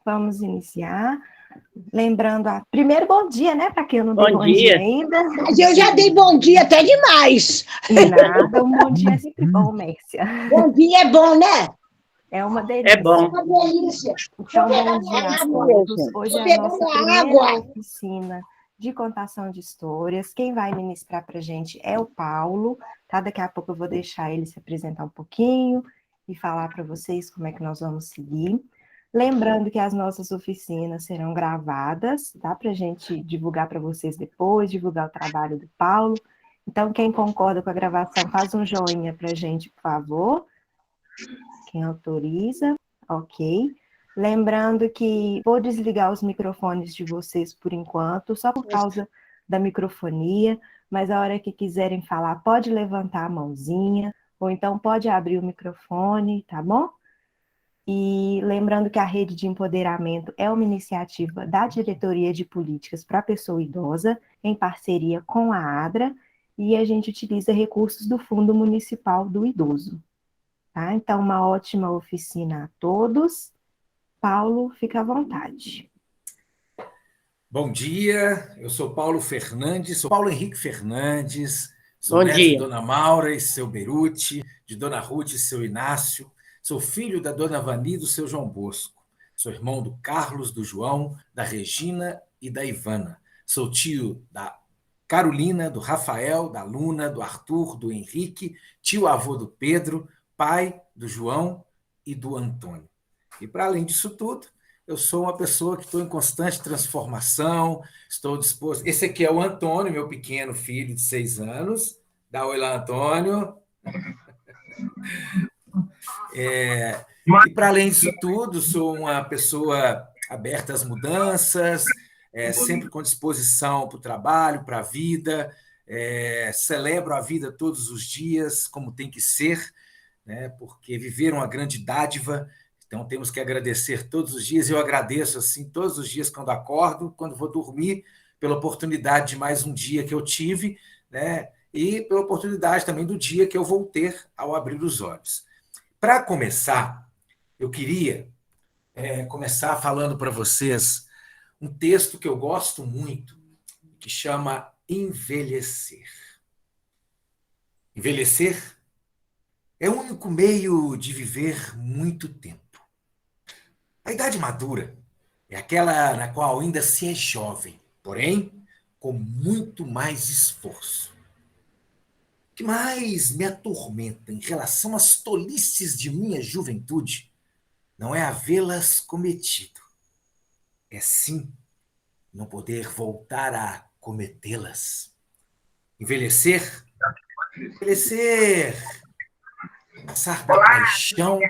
Vamos iniciar. Lembrando, primeiro bom dia, né? Para quem eu não dei bom dia ainda. Mas eu já dei bom dia até demais. Nada, um bom dia é sempre bom, Mércia. Bom dia é bom, né? É uma delícia. É bom. É uma delícia. Então, bom dia a todos. Hoje é a nossa primeira oficina de contação de histórias. Quem vai ministrar para a gente é o Paulo, tá? Daqui a pouco eu vou deixar ele se apresentar um pouquinho e falar para vocês como é que nós vamos seguir. Lembrando que as nossas oficinas serão gravadas, tá? Para a gente divulgar para vocês depois, divulgar o trabalho do Paulo. Então, quem concorda com a gravação, faz um joinha para a gente, por favor. Quem autoriza, ok. Lembrando que vou desligar os microfones de vocês por enquanto, só por causa da microfonia, mas a hora que quiserem falar, pode levantar a mãozinha, ou então pode abrir o microfone, tá bom? E lembrando que a Rede de Empoderamento é uma iniciativa da Diretoria de Políticas para a Pessoa Idosa, em parceria com a ADRA, e a gente utiliza recursos do Fundo Municipal do Idoso. Tá? Então, uma ótima oficina a todos. Paulo, fica à vontade. Bom dia, eu sou Paulo Fernandes, sou Paulo Henrique Fernandes, sou neto de Dona Maura e seu Beruti, de Dona Ruth e seu Inácio, sou filho da Dona Vani e do seu João Bosco, sou irmão do Carlos, do João, da Regina e da Ivana, sou tio da Carolina, do Rafael, da Luna, do Arthur, do Henrique, tio-avô do Pedro, pai do João e do Antônio. E, para além disso tudo, eu sou uma pessoa que estou em constante transformação, estou disposto... Esse aqui é o Antônio, meu pequeno filho de 6 anos. Dá oi lá, Antônio. E, para além disso tudo, sou uma pessoa aberta às mudanças, sempre com disposição para o trabalho, para a vida, celebro a vida todos os dias, como tem que ser, né? Porque viver é uma grande dádiva, então temos que agradecer todos os dias. Eu agradeço assim todos os dias quando acordo, quando vou dormir, pela oportunidade de mais um dia que eu tive, né? E pela oportunidade também do dia que eu vou ter ao abrir os olhos. Para começar, eu queria começar falando para vocês um texto que eu gosto muito, que chama Envelhecer. Envelhecer é o único meio de viver muito tempo. A idade madura é aquela na qual ainda se é jovem, porém com muito mais esforço. O que mais me atormenta em relação às tolices de minha juventude não é havê-las cometido, é sim não poder voltar a cometê-las. Envelhecer, passar da paixão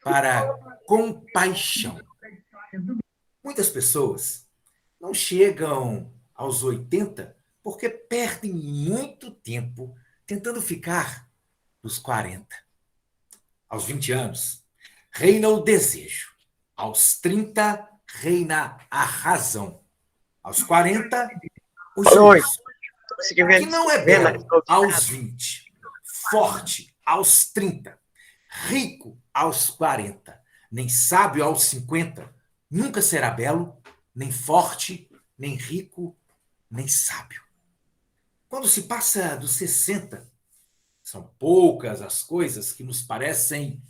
para compaixão. Muitas pessoas não chegam aos 80 porque perdem muito tempo tentando ficar nos 40. Aos 20 anos, reina o desejo. Aos 30, reina a razão. Aos 40, o juízo. Que não é belo aos 20, forte aos 30, rico aos 40, nem sábio aos 50, nunca será belo, nem forte, nem rico, nem sábio. Quando se passa dos 60, são poucas as coisas que nos parecem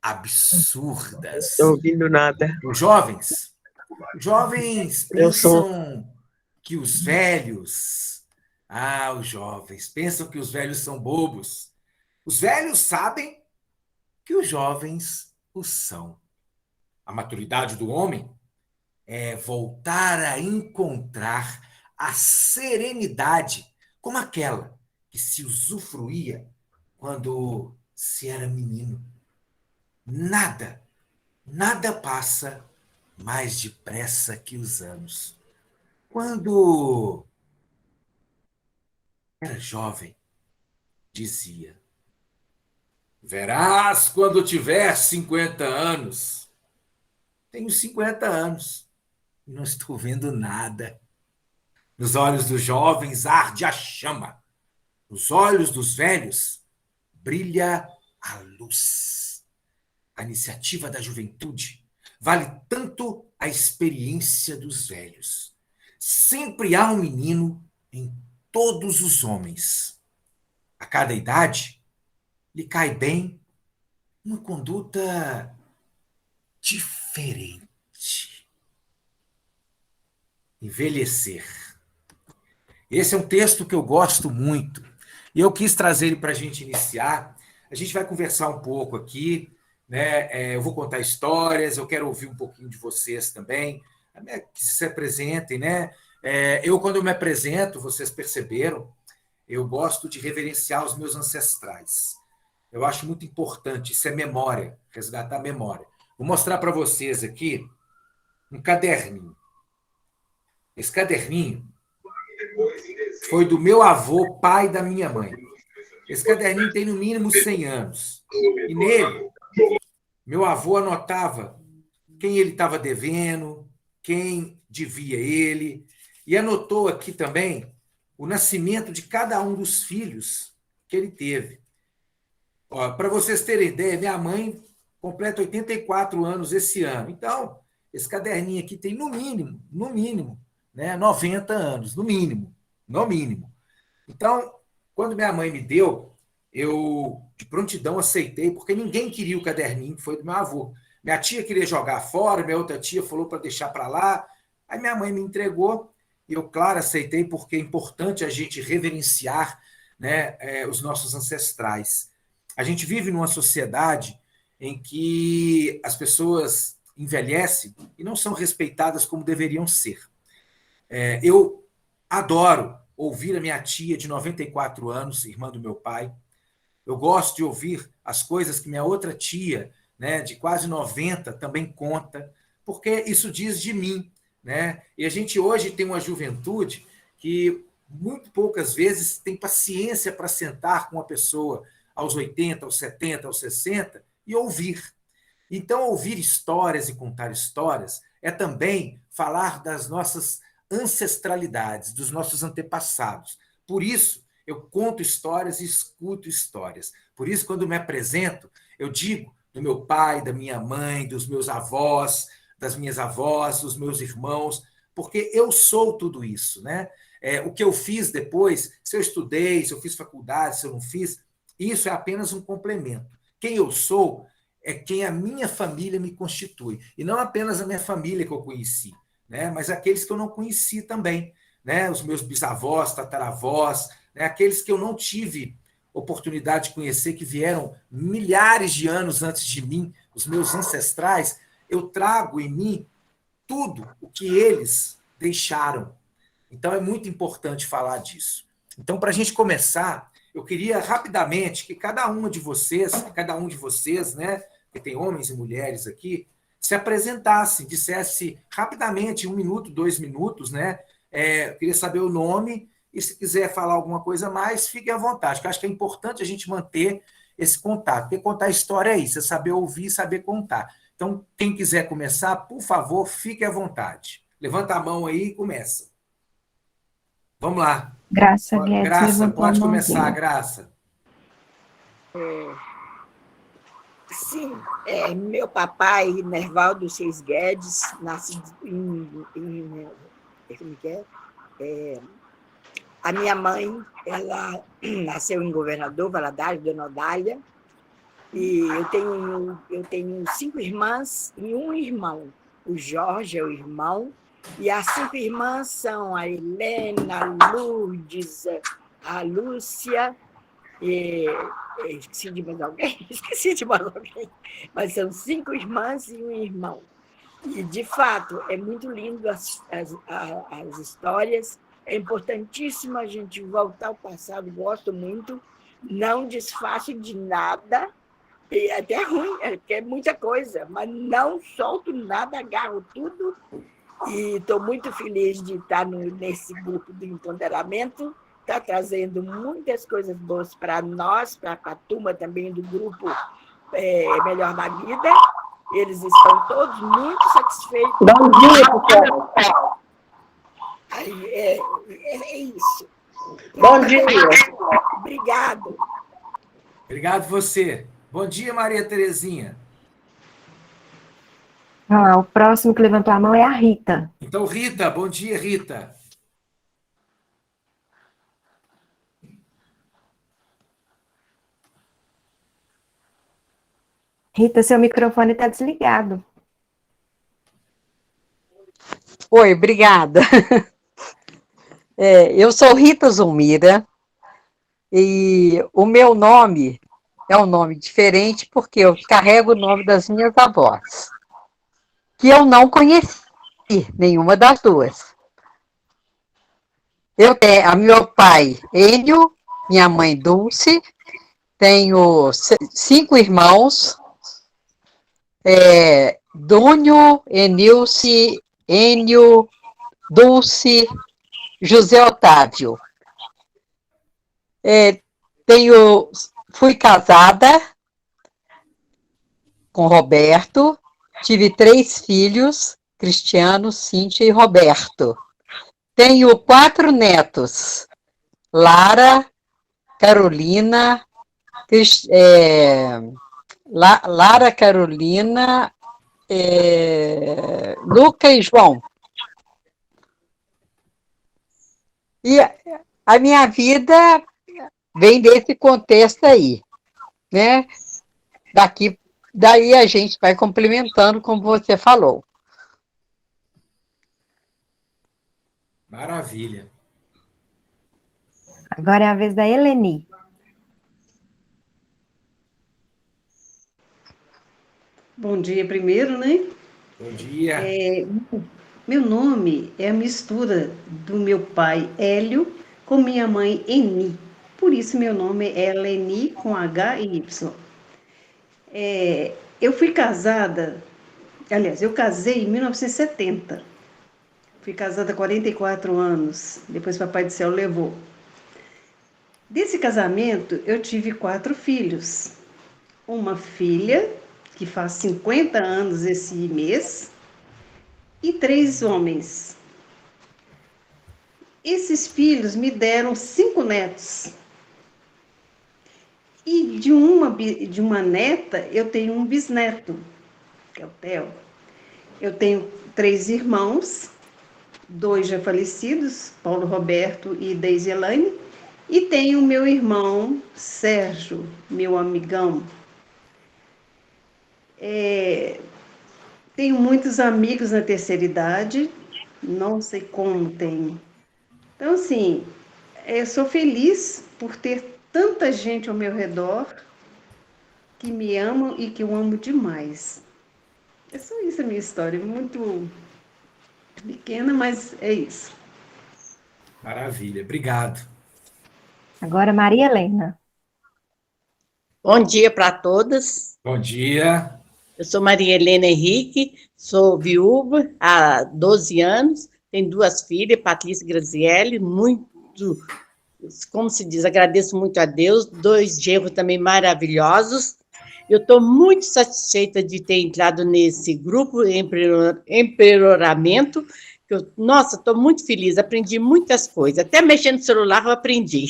absurdas. Não ouvindo nada. Os jovens pensam que os velhos... os jovens pensam que os velhos são bobos. Os velhos sabem que os jovens o são. A maturidade do homem é voltar a encontrar a serenidade como aquela que se usufruía quando se era menino. Nada passa mais depressa que os anos. Quando era jovem, dizia: verás quando tiver 50 anos. Tenho 50 anos e não estou vendo nada. Nos olhos dos jovens arde a chama. Nos olhos dos velhos brilha a luz. A iniciativa da juventude vale tanto a experiência dos velhos. Sempre há um menino em todos os homens. A cada idade, lhe cai bem uma conduta diferente. Envelhecer. Esse é um texto que eu gosto muito. E eu quis trazer ele para a gente iniciar. A gente vai conversar um pouco aqui, né? Eu vou contar histórias, eu quero ouvir um pouquinho de vocês também, que se apresentem, né? Quando eu me apresento, vocês perceberam, eu gosto de reverenciar os meus ancestrais. Eu acho muito importante, isso é memória, resgatar a memória. Vou mostrar para vocês aqui um caderninho. Esse caderninho foi do meu avô, pai da minha mãe. Esse caderninho tem no mínimo 100 anos. E nele, meu avô anotava quem ele estava devendo, quem devia ele, e anotou aqui também o nascimento de cada um dos filhos que ele teve. Para vocês terem ideia, minha mãe completa 84 anos esse ano. Então, esse caderninho aqui tem no mínimo, né, 90 anos, no mínimo. Então, quando minha mãe me deu, eu de prontidão aceitei, porque ninguém queria o caderninho que foi do meu avô. Minha tia queria jogar fora, minha outra tia falou para deixar para lá. Aí minha mãe me entregou e eu, claro, aceitei, porque é importante a gente reverenciar, né, os nossos ancestrais. A gente vive numa sociedade em que as pessoas envelhecem e não são respeitadas como deveriam ser. Eu adoro ouvir a minha tia de 94 anos, irmã do meu pai. Eu gosto de ouvir as coisas que minha outra tia, né, de quase 90, também conta, porque isso diz de mim, né? E a gente hoje tem uma juventude que muito poucas vezes tem paciência para sentar com uma pessoa aos 80, aos 70, aos 60 e ouvir. Então, ouvir histórias e contar histórias é também falar das nossas ancestralidades, dos nossos antepassados. Por isso, eu conto histórias e escuto histórias. Por isso, quando me apresento, eu digo do meu pai, da minha mãe, dos meus avós, das minhas avós, dos meus irmãos, porque eu sou tudo isso, né? O que eu fiz depois, se eu estudei, se eu fiz faculdade, se eu não fiz, isso é apenas um complemento. Quem eu sou é quem a minha família me constitui. E não apenas a minha família que eu conheci, né? Mas aqueles que eu não conheci também, né? Os meus bisavós, tataravós, né? Aqueles que eu não tive oportunidade de conhecer, que vieram milhares de anos antes de mim, os meus ancestrais. Eu trago em mim tudo o que eles deixaram. Então, é muito importante falar disso. Então, para a gente começar, eu queria rapidamente que cada um de vocês, né, que tem homens e mulheres aqui, se apresentasse, dissesse rapidamente, 1 minuto, 2 minutos, né? Eu queria saber o nome, e se quiser falar alguma coisa mais, fique à vontade, porque eu acho que é importante a gente manter esse contato, porque contar história é isso, é saber ouvir e saber contar. Então, quem quiser começar, por favor, fique à vontade. Levanta a mão aí e começa. Vamos lá. Graça Guedes, Graça, pode começar, mãozinha. Graça. Sim, meu papai, Nervaldo Seis Guedes, nasce como que é? A minha mãe, ela nasceu em Governador Valadares, Dona Odália, e eu tenho 5 irmãs e um irmão. O Jorge é o irmão, e as 5 irmãs são a Helena, a Lourdes, a Lúcia, esqueci de mais alguém? Esqueci de mais alguém. Mas são 5 irmãs e um irmão. E, de fato, é muito lindo as histórias. É importantíssimo a gente voltar ao passado, gosto muito. Não desfaço de nada. E até é ruim, porque é muita coisa, mas não solto nada, agarro tudo. E estou muito feliz de estar nesse grupo do empoderamento. Está trazendo muitas coisas boas para nós, para a turma também do grupo Melhor da Vida. Eles estão todos muito satisfeitos. Bom dia, pessoal. É isso. Bom dia. Obrigado. Obrigado você. Bom dia, Maria Terezinha. Ah, o próximo que levantou a mão é a Rita. Então, Rita, bom dia, Rita. Rita, seu microfone está desligado. Oi, obrigada. Eu sou Rita Zulmira e o meu nome é um nome diferente porque eu carrego o nome das minhas avós, que eu não conheci nenhuma das duas. Eu tenho a meu pai, Enio, minha mãe, Dulce, tenho 5 irmãos, Dúnio, Enilce, Enio, Dulce, José Otávio. Fui casada com Roberto, tive 3 filhos, Cristiano, Cíntia e Roberto. Tenho 4 netos, Lara, Carolina, Lara, Carolina, Luca e João. E a minha vida vem desse contexto aí, né? Daí a gente vai complementando, como você falou. Maravilha. Agora é a vez da Eleni. Bom dia primeiro, né? Bom dia. Meu nome é a mistura do meu pai Hélio com minha mãe Eni. Por isso meu nome é Eleni com H e Y. Eu fui casada, aliás, eu casei em 1970. Fui casada há 44 anos, depois Papai do Céu levou. Desse casamento eu tive 4 filhos. Uma filha, que faz 50 anos esse mês, e 3 homens. Esses filhos me deram 5 netos. E de uma neta, eu tenho um bisneto, que é o Theo. Eu tenho 3 irmãos, 2 já falecidos, Paulo Roberto e Deise Elaine, e tenho o meu irmão Sérgio, meu amigão. Tenho muitos amigos na terceira idade, não sei como tenho. Então, assim, eu sou feliz por ter tanta gente ao meu redor que me amam e que eu amo demais. É só isso a minha história, muito pequena, mas é isso. Maravilha. Obrigado. Agora Maria Helena. Bom dia para todas. Bom dia. Eu sou Maria Helena Henrique, sou viúva há 12 anos, tenho 2 filhas, Patrícia e Graziele, muito, como se diz, agradeço muito a Deus, 2 genros também maravilhosos. Eu estou muito satisfeita de ter entrado nesse grupo Emperoramento. Nossa, estou muito feliz, aprendi muitas coisas, até mexer no celular eu aprendi,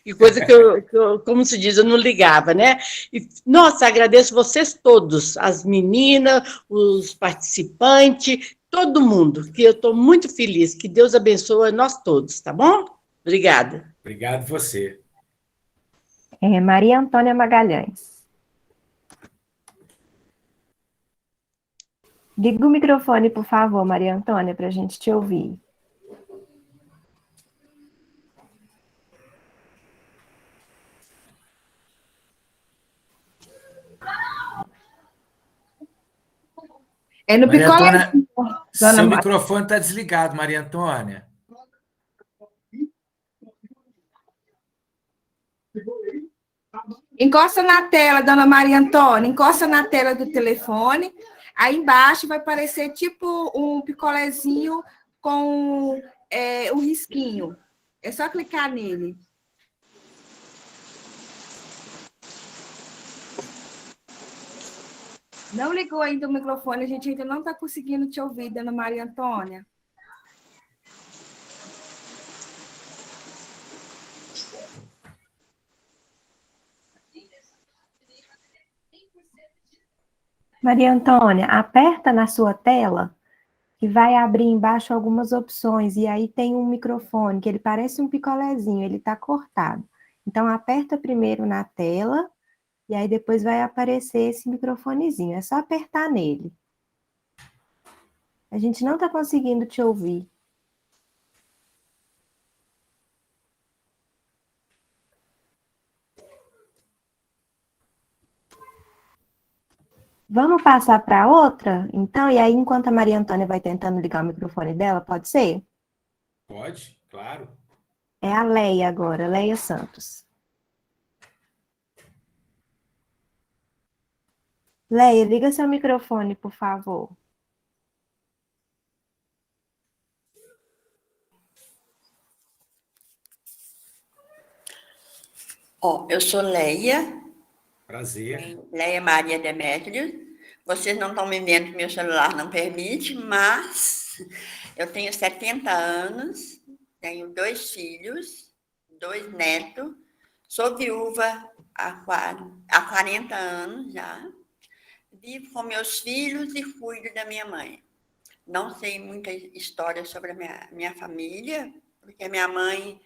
que coisa que eu, como se diz, eu não ligava, né? E, nossa, agradeço vocês todos, as meninas, os participantes, todo mundo, que eu estou muito feliz, que Deus abençoe nós todos, tá bom? Obrigada. Obrigado você. Maria Antônia Magalhães. Liga o microfone, por favor, Maria Antônia, para a gente te ouvir. É no Maria picolé, Antônia, dona seu Maria. microfone está desligado, Maria Antônia. Encosta na tela, dona Maria Antônia, encosta na tela do telefone. Aí embaixo vai aparecer tipo um picolézinho com um risquinho. É só clicar nele. Não ligou ainda o microfone, a gente ainda não está conseguindo te ouvir, dona Maria Antônia. Maria Antônia, aperta na sua tela que vai abrir embaixo algumas opções, e aí tem um microfone, que ele parece um picolézinho, ele está cortado. Então, aperta primeiro na tela, e aí depois vai aparecer esse microfonezinho, é só apertar nele. A gente não está conseguindo te ouvir. Vamos passar para outra, então? E aí, enquanto a Maria Antônia vai tentando ligar o microfone dela, pode ser? Pode, claro. É a Leia agora, Leia Santos. Leia, liga seu microfone, por favor. Eu sou Leia. Prazer. Leia Maria Demétrios. Vocês não estão me vendo que meu celular não permite, mas eu tenho 70 anos, tenho 2 filhos, 2 netos, sou viúva há 40 anos já, vivo com meus filhos e cuido da minha mãe. Não sei muita história sobre a minha família, porque minha mãe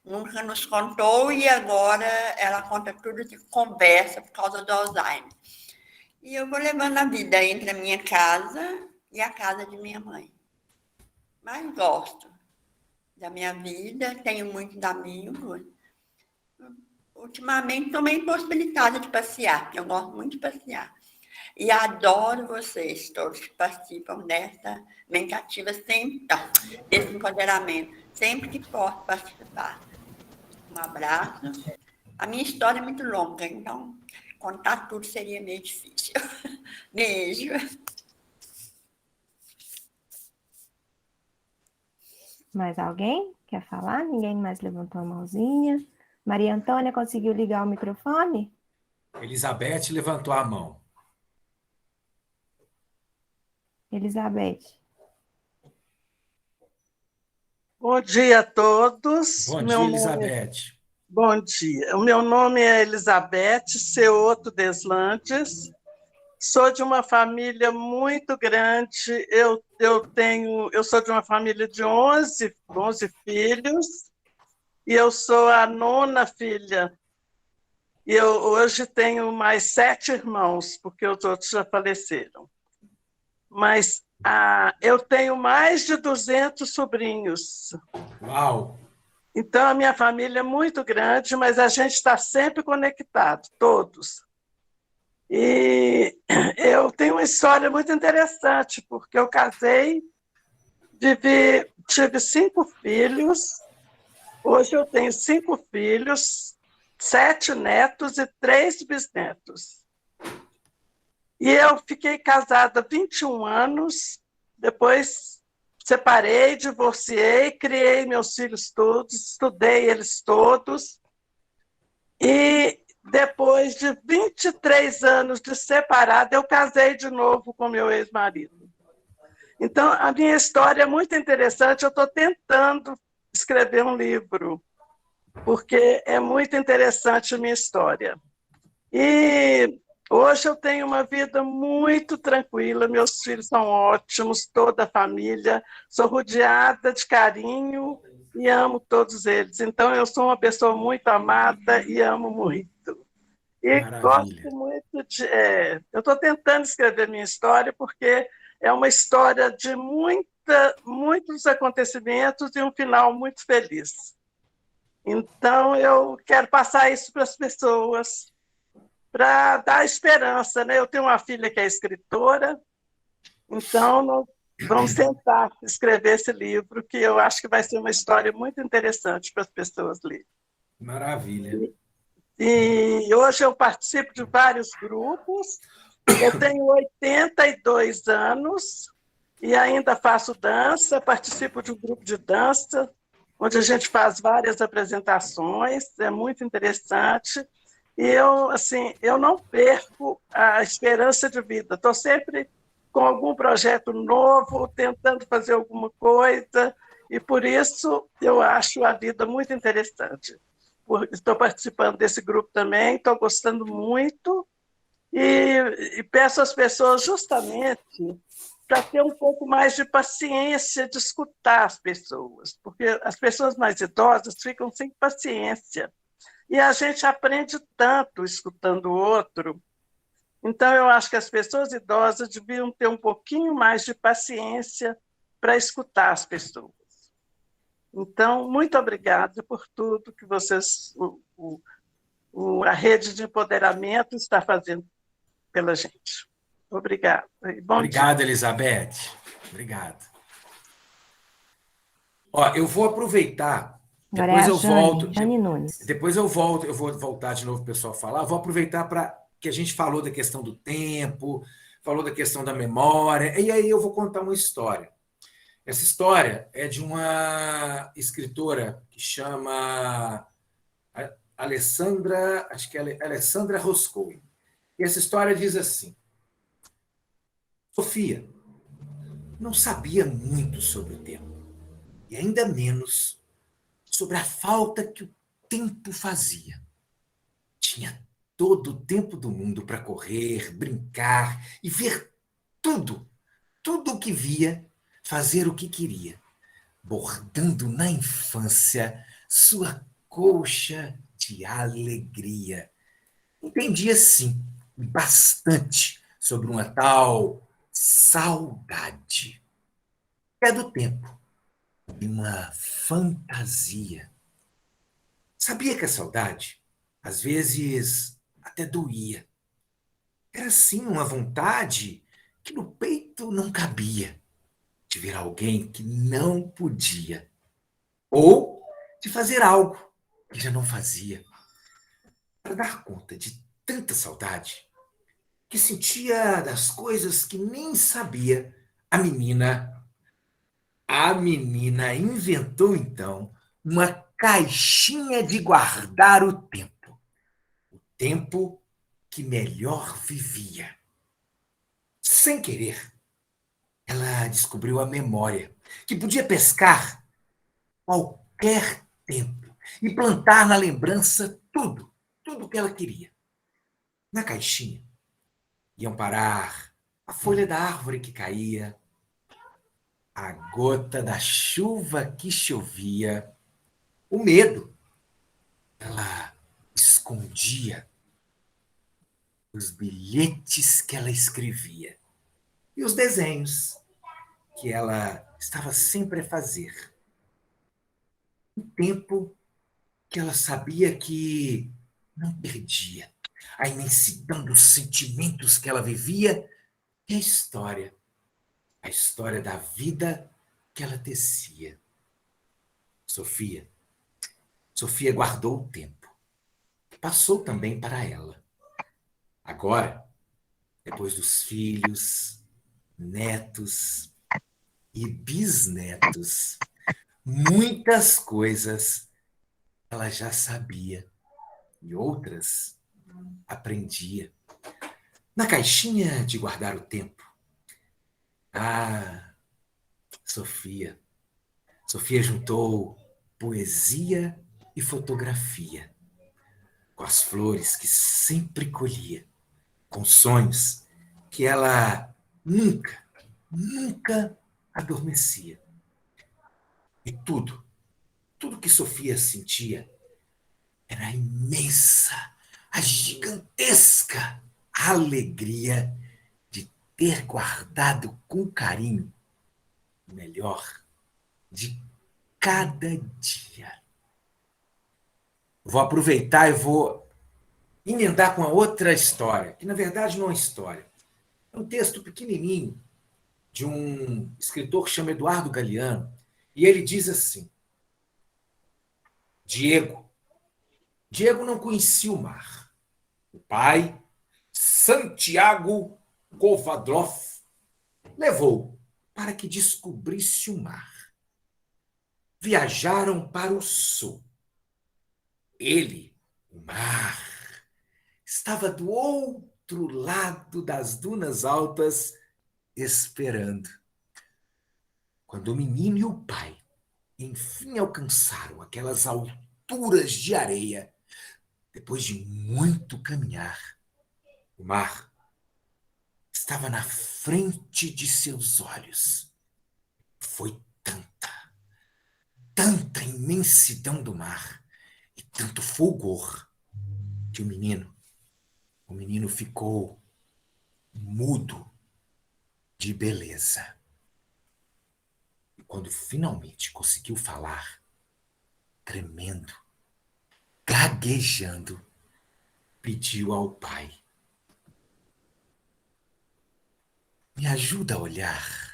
nunca nos contou e agora ela conta tudo de conversa por causa do Alzheimer. E eu vou levando a vida entre a minha casa e a casa de minha mãe. Mas gosto da minha vida, tenho muitos amigos. Ultimamente estou meio impossibilitada de passear, porque eu gosto muito de passear. E adoro vocês, todos que participam dessa mentativa, sempre, desse empoderamento, sempre que posso participar. Um abraço. A minha história é muito longa, então contar tudo seria meio difícil. Beijo. Mais alguém quer falar? Ninguém mais levantou a mãozinha. Maria Antônia conseguiu ligar o microfone? Elizabeth levantou a mão. Elizabeth. Bom dia a todos. Bom dia, Elizabeth. Bom dia. O meu nome é Elizabeth Ceoto Deslandes. Sou de uma família muito grande. Eu sou de uma família de 11 filhos e eu sou a 9ª filha. E eu hoje tenho mais 7 irmãos, porque os outros já faleceram. Mas eu tenho mais de 200 sobrinhos. Uau! Então, a minha família é muito grande, mas a gente está sempre conectado, todos. E eu tenho uma história muito interessante, porque eu casei, tive 5 filhos, hoje eu tenho 5 filhos, 7 netos e 3 bisnetos. E eu fiquei casada há 21 anos, depois separei, divorciei, criei meus filhos todos, estudei eles todos, e depois de 23 anos de separada, eu casei de novo com meu ex-marido. Então, a minha história é muito interessante, eu estou tentando escrever um livro, porque é muito interessante a minha história. E hoje eu tenho uma vida muito tranquila, meus filhos são ótimos, toda a família, sou rodeada de carinho e amo todos eles. Então, eu sou uma pessoa muito amada e amo muito. E gosto muito de... eu estou tentando escrever minha história porque é uma história de muitos acontecimentos e um final muito feliz. Então, eu quero passar isso para as pessoas, para dar esperança, né? Eu tenho uma filha que é escritora, então nós vamos tentar escrever esse livro, que eu acho que vai ser uma história muito interessante para as pessoas lerem. Maravilha. E hoje eu participo de vários grupos, eu tenho 82 anos e ainda faço dança, participo de um grupo de dança, onde a gente faz várias apresentações, é muito interessante. E eu não perco a esperança de vida. Estou sempre com algum projeto novo, tentando fazer alguma coisa, e por isso eu acho a vida muito interessante. Estou participando desse grupo também, estou gostando muito, E peço às pessoas justamente para ter um pouco mais de paciência de escutar as pessoas, porque as pessoas mais idosas ficam sem paciência. E a gente aprende tanto escutando o outro. Então, eu acho que as pessoas idosas deviam ter um pouquinho mais de paciência para escutar as pessoas. Então, muito obrigada por tudo que vocês, a rede de empoderamento está fazendo pela gente. Obrigada. Obrigado, Elizabeth. Obrigado. Ó, eu vou aproveitar. Depois eu volto. Jane Nunes. Depois eu volto, eu vou voltar de novo para o pessoal falar. Vou aproveitar para que a gente falou da questão do tempo, falou da questão da memória, e aí eu vou contar uma história. Essa história é de uma escritora que chama Alessandra, acho que é Alessandra Roscoe. E essa história diz assim: Sofia não sabia muito sobre o tempo, e ainda menos sobre a falta que o tempo fazia. Tinha todo o tempo do mundo para correr, brincar e ver tudo, tudo o que via, fazer o que queria, bordando na infância sua colcha de alegria. Entendia, sim, bastante sobre uma tal saudade. É do tempo, e uma fantasia. Sabia que a saudade, às vezes, até doía. Era, sim, uma vontade que no peito não cabia, de ver alguém que não podia, ou de fazer algo que já não fazia. Para dar conta de tanta saudade, que sentia das coisas que nem sabia, a menina inventou, então, uma caixinha de guardar o tempo que melhor vivia. Sem querer, ela descobriu a memória, que podia pescar qualquer tempo e plantar na lembrança tudo o que ela queria. Na caixinha iam parar a folha da árvore que caía, a gota da chuva que chovia, o medo. Ela escondia os bilhetes que ela escrevia e os desenhos que ela estava sempre a fazer. Um tempo que ela sabia que não perdia, a imensidão dos sentimentos que ela vivia e a história da vida que ela tecia. Sofia guardou o tempo, que passou também para ela. Agora, depois dos filhos, netos e bisnetos, muitas coisas ela já sabia e outras aprendia. Na caixinha de guardar o tempo. Sofia juntou poesia e fotografia, com as flores que sempre colhia, com sonhos que ela nunca adormecia. E tudo que Sofia sentia era a imensa, a gigantesca alegria de ter guardado com carinho o melhor de cada dia. Vou aproveitar e vou emendar com a outra história, que na verdade não é uma história. É um texto pequenininho de um escritor que chama Eduardo Galeano, e ele diz assim: Diego não conhecia o mar. O pai, Santiago Kovadlov, levou para que descobrisse o mar. Viajaram para o sul. Ele, o mar, estava do outro lado das dunas altas, esperando. Quando o menino e o pai enfim alcançaram aquelas alturas de areia, depois de muito caminhar, O mar estava na frente de seus olhos. Foi tanta imensidão do mar e tanto fulgor que o menino ficou mudo de beleza. E quando finalmente conseguiu falar, tremendo, gaguejando, pediu ao pai: me ajuda a olhar.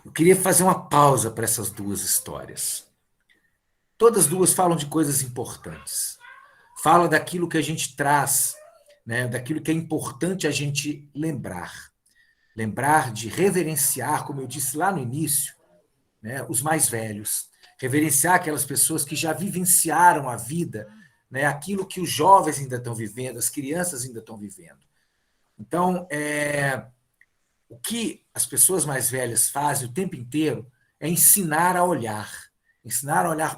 Eu queria fazer uma pausa para essas duas histórias. Todas duas falam de coisas importantes. Fala daquilo que a gente traz, né, daquilo que é importante a gente lembrar. Lembrar de reverenciar, como eu disse lá no início, né, os mais velhos. Reverenciar aquelas pessoas que já vivenciaram a vida, né, aquilo que os jovens ainda estão vivendo, as crianças ainda estão vivendo. Então, o que as pessoas mais velhas fazem o tempo inteiro é ensinar a olhar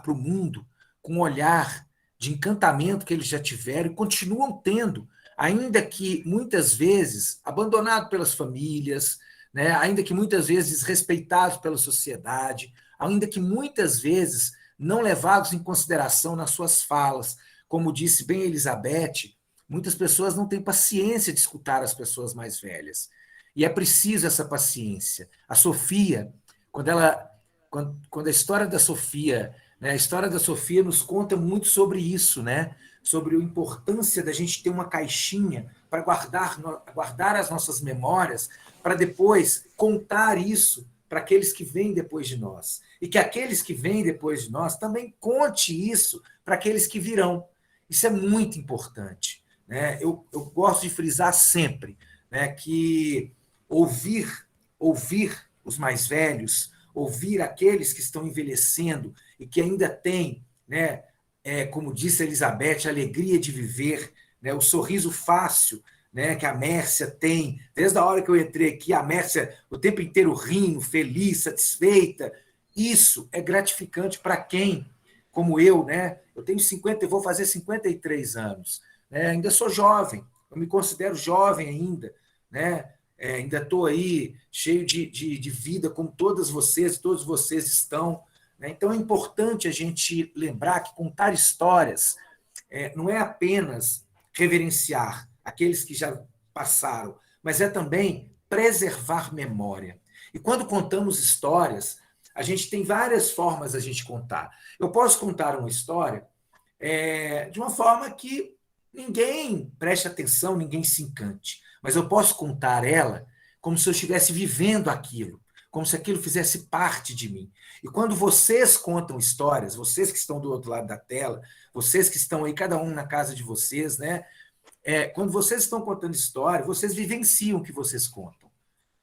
para o mundo com um olhar de encantamento que eles já tiveram e continuam tendo, ainda que muitas vezes abandonados pelas famílias, né? Ainda que muitas vezes desrespeitados pela sociedade, ainda que muitas vezes não levados em consideração nas suas falas. Como disse bem Elizabeth, muitas pessoas não têm paciência de escutar as pessoas mais velhas. E é preciso essa paciência. A Sofia, quando a história da Sofia, né, a história da Sofia nos conta muito sobre isso, né? Sobre a importância da gente ter uma caixinha para guardar as nossas memórias, para depois contar isso para aqueles que vêm depois de nós. E que aqueles que vêm depois de nós também conte isso para aqueles que virão. Isso é muito importante, né? Eu gosto de frisar sempre, né, que ouvir os mais velhos, ouvir aqueles que estão envelhecendo e que ainda têm, né, como disse a Elizabeth, a alegria de viver, né, o sorriso fácil, né, que a Mércia tem. Desde a hora que eu entrei aqui, a Mércia o tempo inteiro rindo, feliz, satisfeita. Isso é gratificante para quem, como eu, né? Eu tenho 50, eu vou fazer 53 anos. Né? Ainda sou jovem, eu me considero jovem ainda, né? Ainda estou aí cheio de vida, como todos vocês estão. Né? Então é importante a gente lembrar que contar histórias não é apenas reverenciar aqueles que já passaram, mas é também preservar memória. E quando contamos histórias, a gente tem várias formas de a gente contar. Eu posso contar uma história de uma forma que ninguém preste atenção, ninguém se encante. Mas eu posso contar ela como se eu estivesse vivendo aquilo, como se aquilo fizesse parte de mim. E quando vocês contam histórias, vocês que estão do outro lado da tela, vocês que estão aí, cada um na casa de vocês, né? Quando vocês estão contando história, vocês vivenciam o que vocês contam.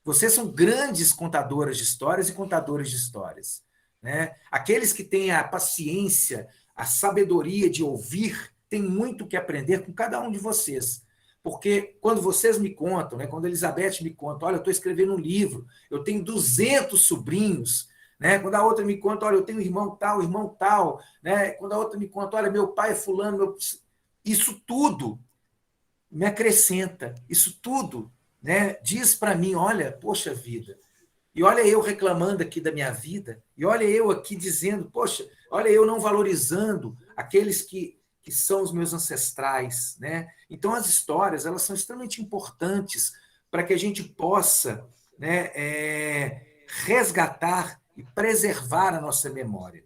Vocês são grandes contadoras de histórias e contadores de histórias. Né? Aqueles que têm a paciência, a sabedoria de ouvir, têm muito que aprender com cada um de vocês. Porque quando vocês me contam, né, quando a Elizabeth me conta, olha, eu estou escrevendo um livro, eu tenho 200 sobrinhos, né? Quando a outra me conta, olha, eu tenho irmão tal, né? Quando a outra me conta, olha, meu pai é fulano, isso tudo me acrescenta, isso tudo, né, diz para mim, olha, poxa vida, e olha eu reclamando aqui da minha vida, e olha eu aqui dizendo, poxa, olha eu não valorizando aqueles que são os meus ancestrais, né? Então as histórias, elas são extremamente importantes para que a gente possa, né, resgatar e preservar a nossa memória.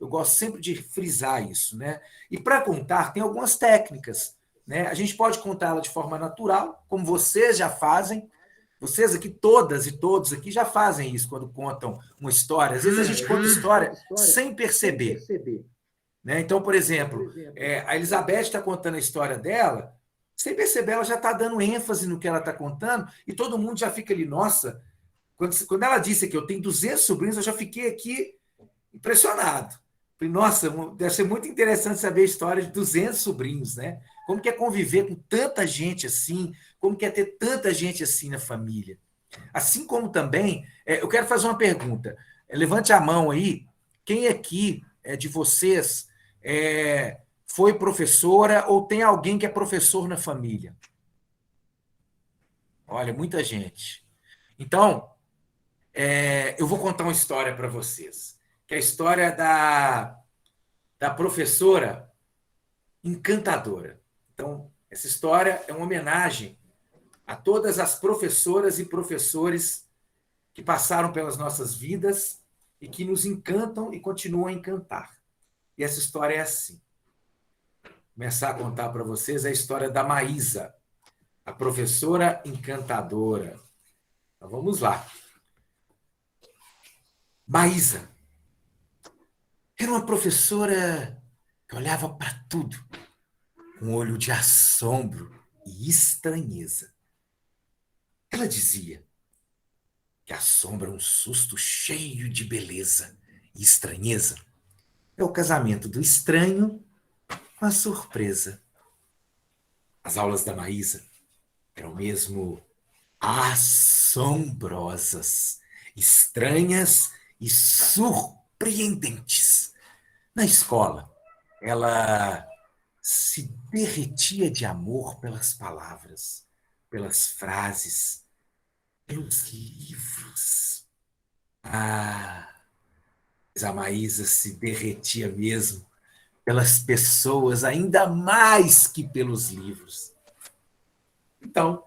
Eu gosto sempre de frisar isso, né? E para contar, tem algumas técnicas, né? A gente pode contá-la de forma natural, como vocês já fazem. Vocês aqui, todas e todos aqui, já fazem isso quando contam uma história. Às vezes a gente conta história sem perceber. Né? Então, por exemplo, a Elizabeth está contando a história dela, sem perceber, ela já está dando ênfase no que ela está contando, e todo mundo já fica ali, nossa, quando ela disse que eu tenho 200 sobrinhos, eu já fiquei aqui impressionado. Falei, nossa, deve ser muito interessante saber a história de 200 sobrinhos, né? Como que é conviver com tanta gente assim, como que é ter tanta gente assim na família. Assim como também, eu quero fazer uma pergunta. Levante a mão aí, quem aqui de vocês foi professora ou tem alguém que é professor na família? Olha, muita gente. Então, eu vou contar uma história para vocês, que é a história da professora encantadora. Então, essa história é uma homenagem a todas as professoras e professores que passaram pelas nossas vidas e que nos encantam e continuam a encantar. E essa história é assim. Vou começar a contar para vocês a história da Maísa, a professora encantadora. Então, vamos lá. Maísa era uma professora que olhava para tudo com um olho de assombro e estranheza. Ela dizia que assombra um susto cheio de beleza e estranheza. É o casamento do estranho com a surpresa. As aulas da Maísa eram mesmo assombrosas, estranhas e surpreendentes. Na escola, ela se derretia de amor pelas palavras, pelas frases, pelos livros. Mas a Maísa se derretia mesmo pelas pessoas, ainda mais que pelos livros. Então,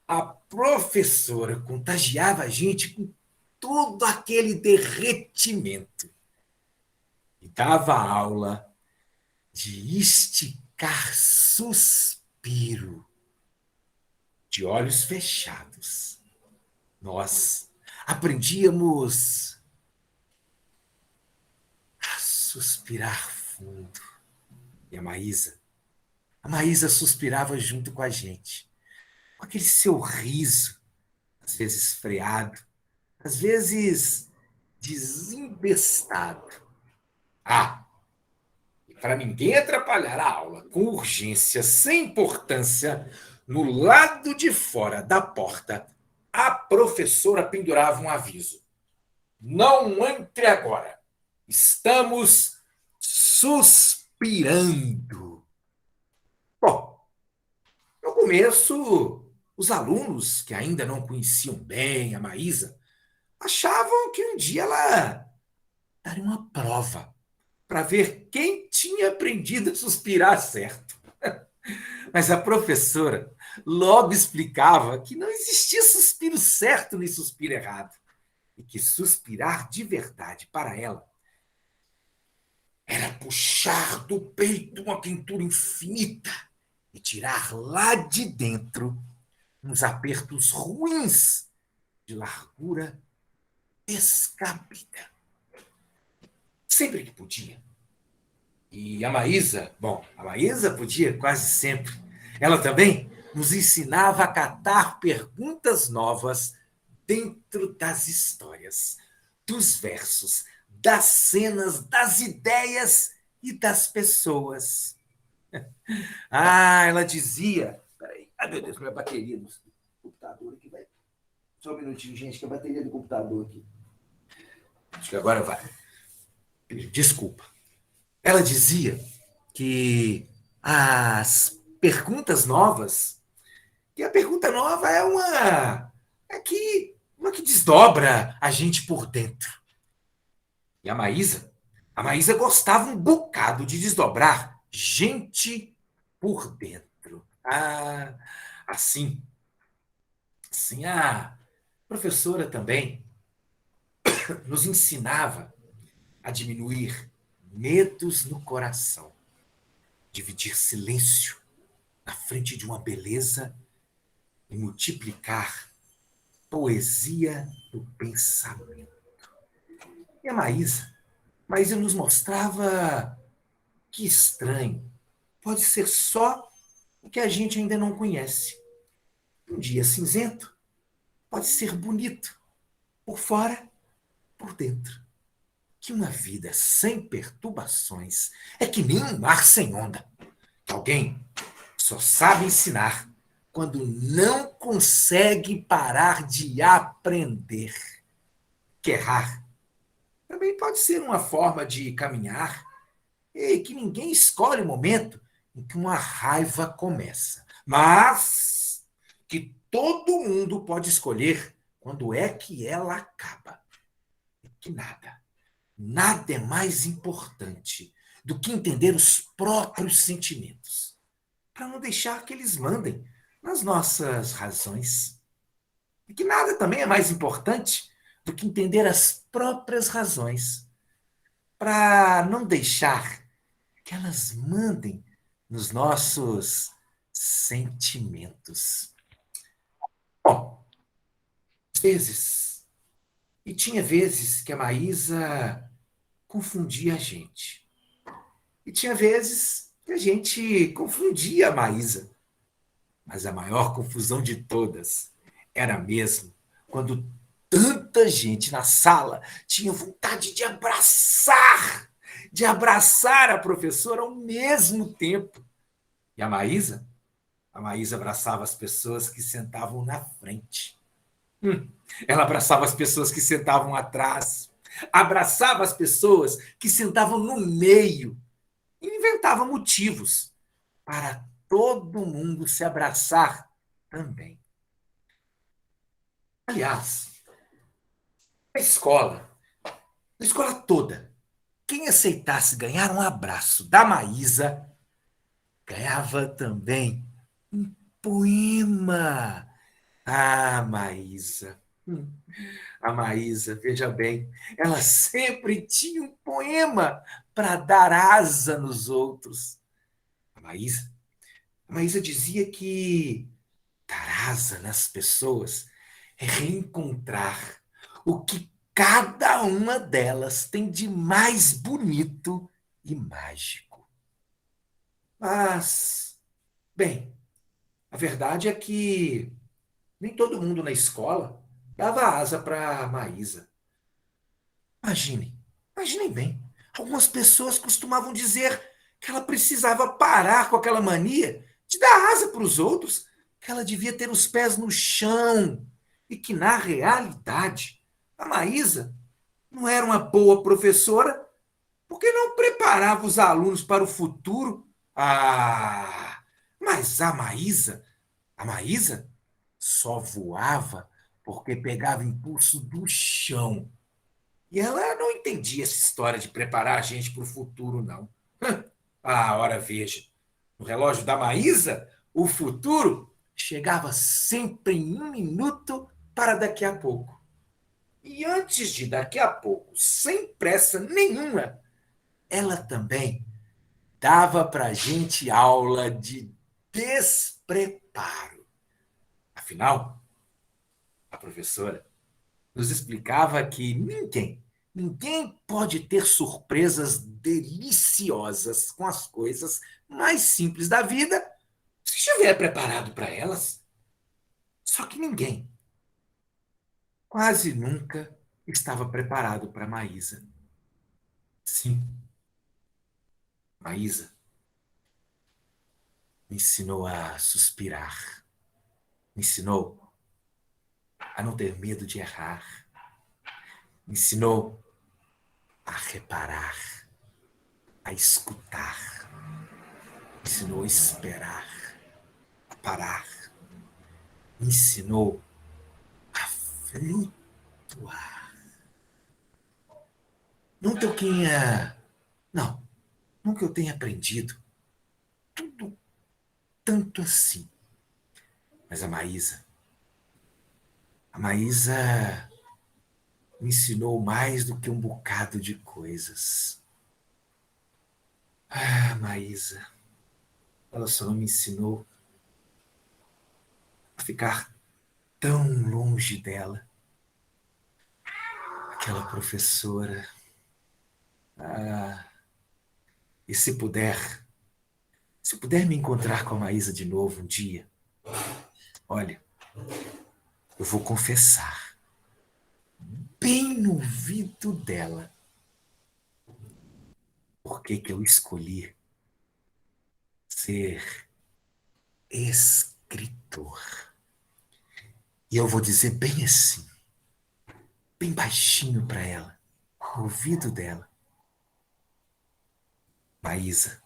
a professora contagiava a gente com todo aquele derretimento e dava aula de esticar suspiro, de olhos fechados. Nós aprendíamos a suspirar fundo. E a Maísa suspirava junto com a gente, com aquele seu riso, às vezes freado, às vezes desembestado. E para ninguém atrapalhar a aula com urgência, sem importância, no lado de fora da porta, a professora pendurava um aviso. Não entre agora. Estamos suspirando. Bom, no começo, os alunos que ainda não conheciam bem a Maísa achavam que um dia ela daria uma prova para ver quem tinha aprendido a suspirar certo. Mas a professora logo explicava que não existia suspiro certo nem suspiro errado, e que suspirar de verdade para ela era puxar do peito uma quentura infinita e tirar lá de dentro uns apertos ruins de largura descabida. Sempre que podia. E a Maísa podia quase sempre. Ela também nos ensinava a catar perguntas novas dentro das histórias, dos versos, das cenas, das ideias e das pessoas. Ela dizia... Peraí, meu Deus, minha bateria do computador aqui vai... Só um minutinho, gente, que a bateria do computador aqui. Acho que agora vai. Desculpa. Ela dizia que as perguntas novas, que a pergunta nova é uma que desdobra a gente por dentro. E a Maísa gostava um bocado de desdobrar gente por dentro. Assim a professora também nos ensinava a diminuir medos no coração, dividir silêncio na frente de uma beleza e multiplicar poesia do pensamento. E a Maísa nos mostrava que estranho pode ser só o que a gente ainda não conhece. Um dia cinzento pode ser bonito, por fora, por dentro. Que uma vida sem perturbações é que nem um mar sem onda, que alguém só sabe ensinar quando não consegue parar de aprender. Que errar também pode ser uma forma de caminhar e que ninguém escolhe o momento em que uma raiva começa, mas que todo mundo pode escolher quando é que ela acaba. E que nada é mais importante do que entender os próprios sentimentos, para não deixar que eles mandem nas nossas razões. E que nada também é mais importante do que entender as próprias razões, para não deixar que elas mandem nos nossos sentimentos. Bom, às vezes, e tinha vezes que a Maísa confundia a gente. E tinha vezes que a gente confundia a Maísa. Mas a maior confusão de todas era mesmo quando tanta gente na sala tinha vontade de abraçar a professora ao mesmo tempo. E a Maísa abraçava as pessoas que sentavam na frente. Ela abraçava as pessoas que sentavam atrás, abraçava as pessoas que sentavam no meio e inventava motivos para todo mundo se abraçar também. Aliás, na escola toda, quem aceitasse ganhar um abraço da Maísa ganhava também um poema. Ah, Maísa. A Maísa, veja bem, ela sempre tinha um poema para dar asa nos outros. A Maísa dizia que dar asa nas pessoas é reencontrar o que cada uma delas tem de mais bonito e mágico. Mas, bem, a verdade é que nem todo mundo na escola dava asa para a Maísa. Imaginem bem, algumas pessoas costumavam dizer que ela precisava parar com aquela mania de dar asa para os outros, que ela devia ter os pés no chão e que, na realidade, a Maísa não era uma boa professora porque não preparava os alunos para o futuro. Ah, mas a Maísa só voava porque pegava impulso do chão. E ela não entendia essa história de preparar a gente para o futuro, não. Ah, ora veja, no relógio da Maísa, o futuro chegava sempre em 1 minuto para daqui a pouco. E antes de daqui a pouco, sem pressa nenhuma, ela também dava para a gente aula de despreparo. Afinal, a professora nos explicava que ninguém pode ter surpresas deliciosas com as coisas mais simples da vida se estiver preparado para elas. Só que ninguém, quase nunca, estava preparado para Maísa. Sim, Maísa me ensinou a suspirar, me ensinou a não ter medo de errar, me ensinou a reparar, a escutar, me ensinou a esperar, a parar, me ensinou a flutuar. Nunca eu tenha aprendido tudo tanto assim. Mas a Maísa me ensinou mais do que um bocado de coisas. Ah, Maísa, ela só não me ensinou a ficar tão longe dela. Aquela professora. Ah, e se puder me encontrar com a Maísa de novo um dia, olha, eu vou confessar, bem no ouvido dela, por que eu escolhi ser escritor. E eu vou dizer bem assim, bem baixinho para ela, no ouvido dela. Maísa,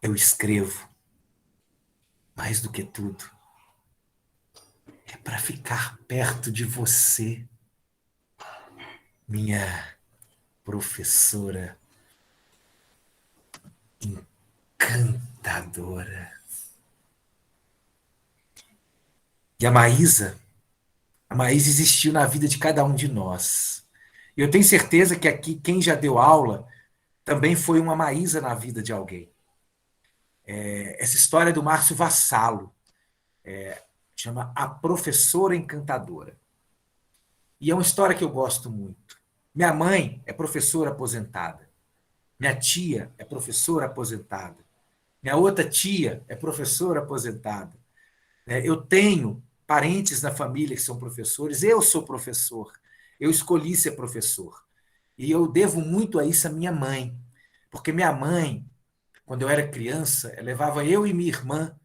eu escrevo, mais do que tudo, é para ficar perto de você, minha professora encantadora. E a Maísa existiu na vida de cada um de nós. E eu tenho certeza que aqui, quem já deu aula, também foi uma Maísa na vida de alguém. Essa história é do Márcio Vassalo, chama A Professora Encantadora. E é uma história que eu gosto muito. Minha mãe é professora aposentada. Minha tia é professora aposentada. Minha outra tia é professora aposentada. Eu tenho parentes na família que são professores. Eu sou professor. Eu escolhi ser professor. E eu devo muito a isso à minha mãe. Porque minha mãe, quando eu era criança, ela levava eu e minha irmã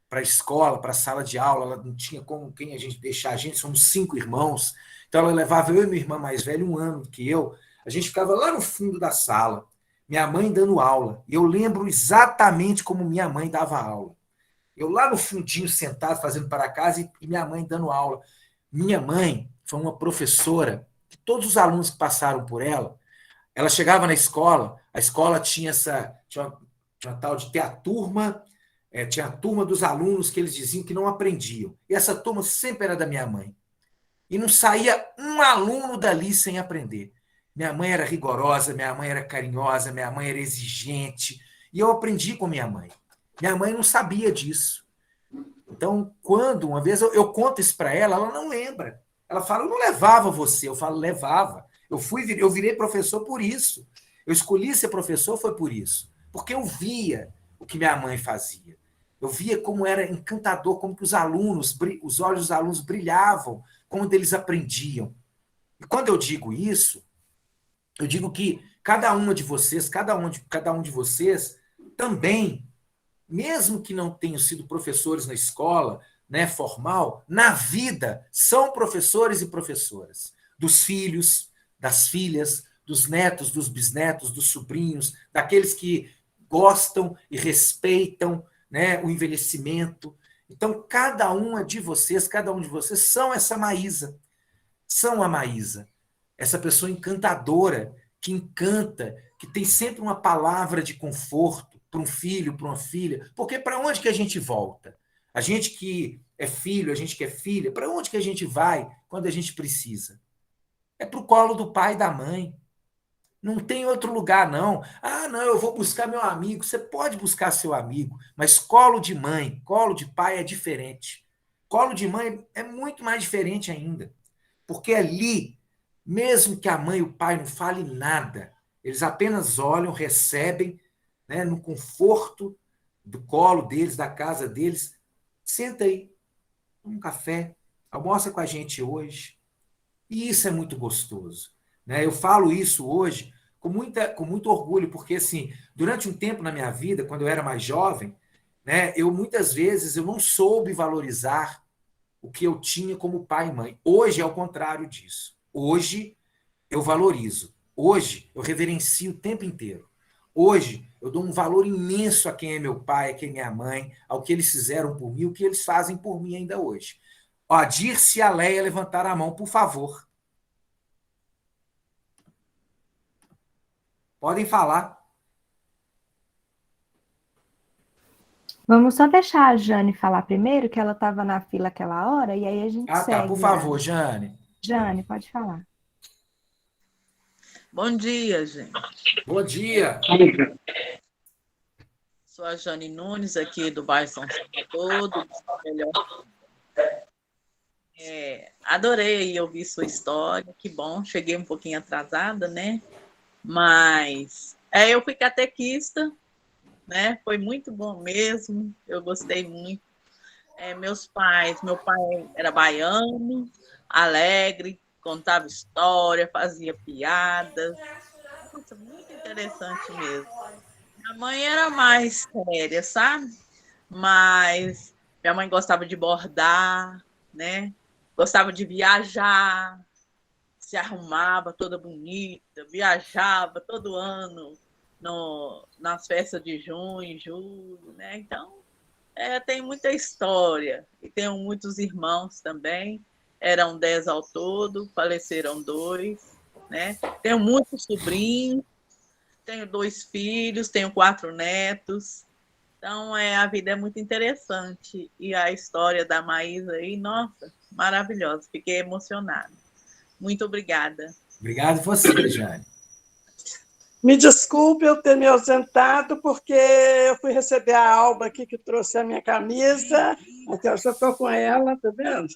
para a escola, para a sala de aula. Ela não tinha como quem a gente deixar a gente, somos 5 irmãos. Então ela levava eu e minha irmã mais velha, 1 ano que eu. A gente ficava lá no fundo da sala, minha mãe dando aula. E eu lembro exatamente como minha mãe dava aula. Eu lá no fundinho, sentado, fazendo para casa, e minha mãe dando aula. Minha mãe foi uma professora que todos os alunos que passaram por ela chegava na escola, a escola tinha uma tal de ter a turma, tinha a turma dos alunos que eles diziam que não aprendiam. E essa turma sempre era da minha mãe. E não saía um aluno dali sem aprender. Minha mãe era rigorosa, minha mãe era carinhosa, minha mãe era exigente. E eu aprendi com minha mãe. Minha mãe não sabia disso. Então, quando uma vez eu conto isso para ela, ela não lembra. Ela fala, eu não levava você. Eu falo, levava. Eu virei professor por isso. Eu escolhi ser professor, foi por isso. Porque eu via o que minha mãe fazia. Eu via como era encantador, como que os olhos dos alunos brilhavam quando eles aprendiam. E quando eu digo isso, eu digo que cada um de vocês também, mesmo que não tenham sido professores na escola, né, formal, na vida são professores e professoras dos filhos, das filhas, dos netos, dos bisnetos, dos sobrinhos, daqueles que gostam e respeitam, né, o envelhecimento. Então, cada um de vocês são essa Maísa, são a Maísa, essa pessoa encantadora, que encanta, que tem sempre uma palavra de conforto para um filho, para uma filha, porque para onde que a gente volta? A gente que é filho, a gente que é filha, para onde que a gente vai quando a gente precisa? É para o colo do pai e da mãe. Não tem outro lugar, não. Ah, não, eu vou buscar meu amigo. Você pode buscar seu amigo, mas colo de mãe, colo de pai é diferente. Colo de mãe é muito mais diferente ainda. Porque ali, mesmo que a mãe e o pai não falem nada, eles apenas olham, recebem, né, no conforto do colo deles, da casa deles. Senta aí, toma um café, almoça com a gente hoje. E isso é muito gostoso. Né? Eu falo isso hoje com muito orgulho, porque assim, durante um tempo na minha vida, quando eu era mais jovem, né, muitas vezes eu não soube valorizar o que eu tinha como pai e mãe. Hoje é o contrário disso. Hoje eu valorizo. Hoje eu reverencio o tempo inteiro. Hoje eu dou um valor imenso a quem é meu pai, a quem é minha mãe, ao que eles fizeram por mim, o que eles fazem por mim ainda hoje. Ó, a Dirce e a Leia levantaram a mão, por favor. Podem falar. Vamos só deixar a Jane falar primeiro, que ela estava na fila aquela hora, e aí a gente segue. Tá, por favor, Jane. Jane, pode falar. Bom dia, gente. Bom dia. Sou a Jane Nunes, aqui do bairro São Salvador, melhor. Adorei ouvir sua história, que bom, cheguei um pouquinho atrasada, né? Mas eu fui catequista, né? Foi muito bom mesmo, eu gostei muito. Meu pai era baiano, alegre, contava história, fazia piadas. Nossa, muito interessante mesmo. Minha mãe era mais séria, sabe? Mas minha mãe gostava de bordar, né? Gostava de viajar, se arrumava toda bonita, viajava todo ano nas festas de junho, julho, né? Então, tem muita história. E tenho muitos irmãos também. Eram 10 ao todo, faleceram 2, né? Tenho muitos sobrinhos, tenho 2 filhos, tenho 4 netos. Então, a vida é muito interessante. E a história da Maísa aí, nossa, maravilhosa. Fiquei emocionada. Muito obrigada. Obrigado você, Jane. Me desculpe eu ter me ausentado, porque eu fui receber a Alba aqui, que trouxe a minha camisa. Até eu já estou com ela, tá vendo?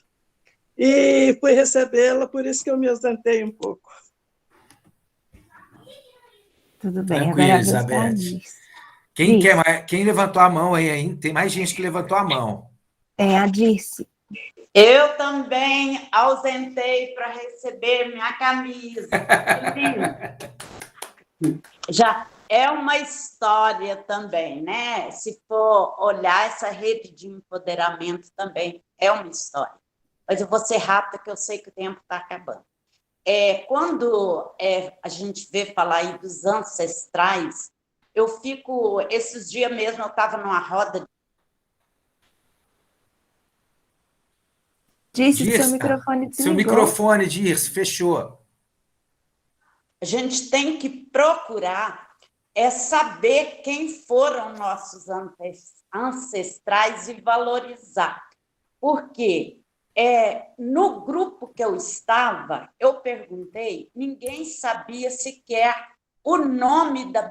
E fui recebê-la, por isso que eu me ausentei um pouco. Tudo bem, Tranquilo, agora Elizabeth. Quem levantou a mão aí, hein? Tem mais gente que levantou a mão. Tem a Dirce. Eu também ausentei para receber minha camisa. Já é uma história também, né? Se for olhar essa rede de empoderamento também é uma história. Mas eu vou ser rápida, que eu sei que o tempo está acabando. Quando a gente vê falar aí dos ancestrais, eu fico... Esses dias mesmo eu estava numa roda... Dirce, seu microfone desligou. Seu microfone, Dirce, fechou. A gente tem que procurar saber quem foram nossos ancestrais e valorizar. Porque no grupo que eu estava, eu perguntei, ninguém sabia sequer o nome da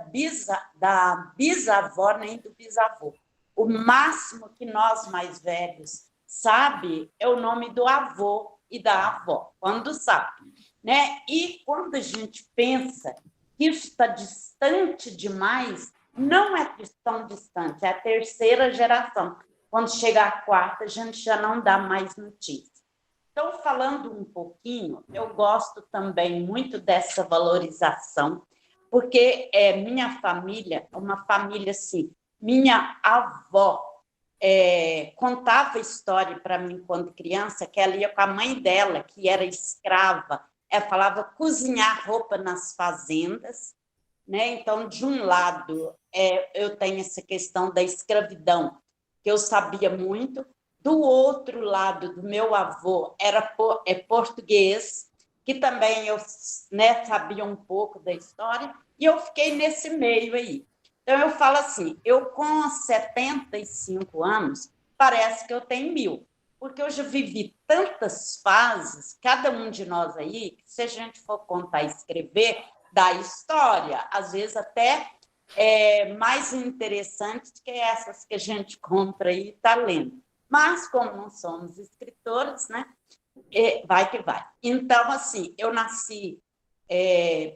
bisavó nem do bisavô. O máximo que nós mais velhos sabe é o nome do avô e da avó, quando sabe. Né? E quando a gente pensa que isso está distante demais, não é tão distante, é a terceira geração. Quando chega a quarta, a gente já não dá mais notícia. Então, falando um pouquinho, eu gosto também muito dessa valorização, porque minha família é uma família assim, minha avó contava história para mim quando criança, que ela ia com a mãe dela, que era escrava. Ela falava cozinhar roupa nas fazendas, né? Então, de um lado, eu tenho essa questão da escravidão, que eu sabia muito. Do outro lado, do meu avô, era português, que também eu sabia um pouco da história, e eu fiquei nesse meio aí. Então, eu falo assim, eu com 75 anos, parece que eu tenho 1000, porque eu já vivi tantas fases, cada um de nós aí, que se a gente for contar e escrever, dá história, às vezes até mais interessante do que essas que a gente compra e está lendo. Mas, como não somos escritores, né, vai que vai. Então, assim, eu nasci,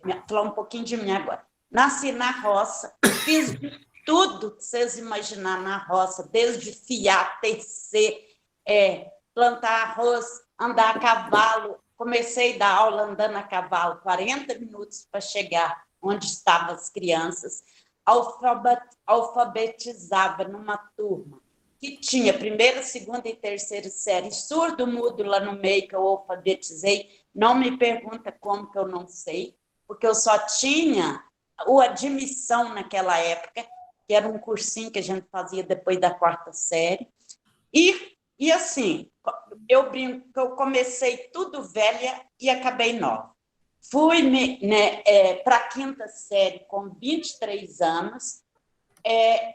vou falar um pouquinho de mim agora. Nasci na roça, fiz de tudo que vocês imaginar na roça, desde fiar, tecer, plantar arroz, andar a cavalo. Comecei a dar aula andando a cavalo, 40 minutos para chegar onde estavam as crianças. Alfabetizava numa turma que tinha primeira, segunda e terceira série, surdo-mudo lá no meio que eu alfabetizei. Não me pergunta como que eu não sei, porque eu só tinha o admissão naquela época, que era um cursinho que a gente fazia depois da 4ª série. E assim, eu brinco que eu comecei tudo velha e acabei nova. Fui para a 5ª série com 23 anos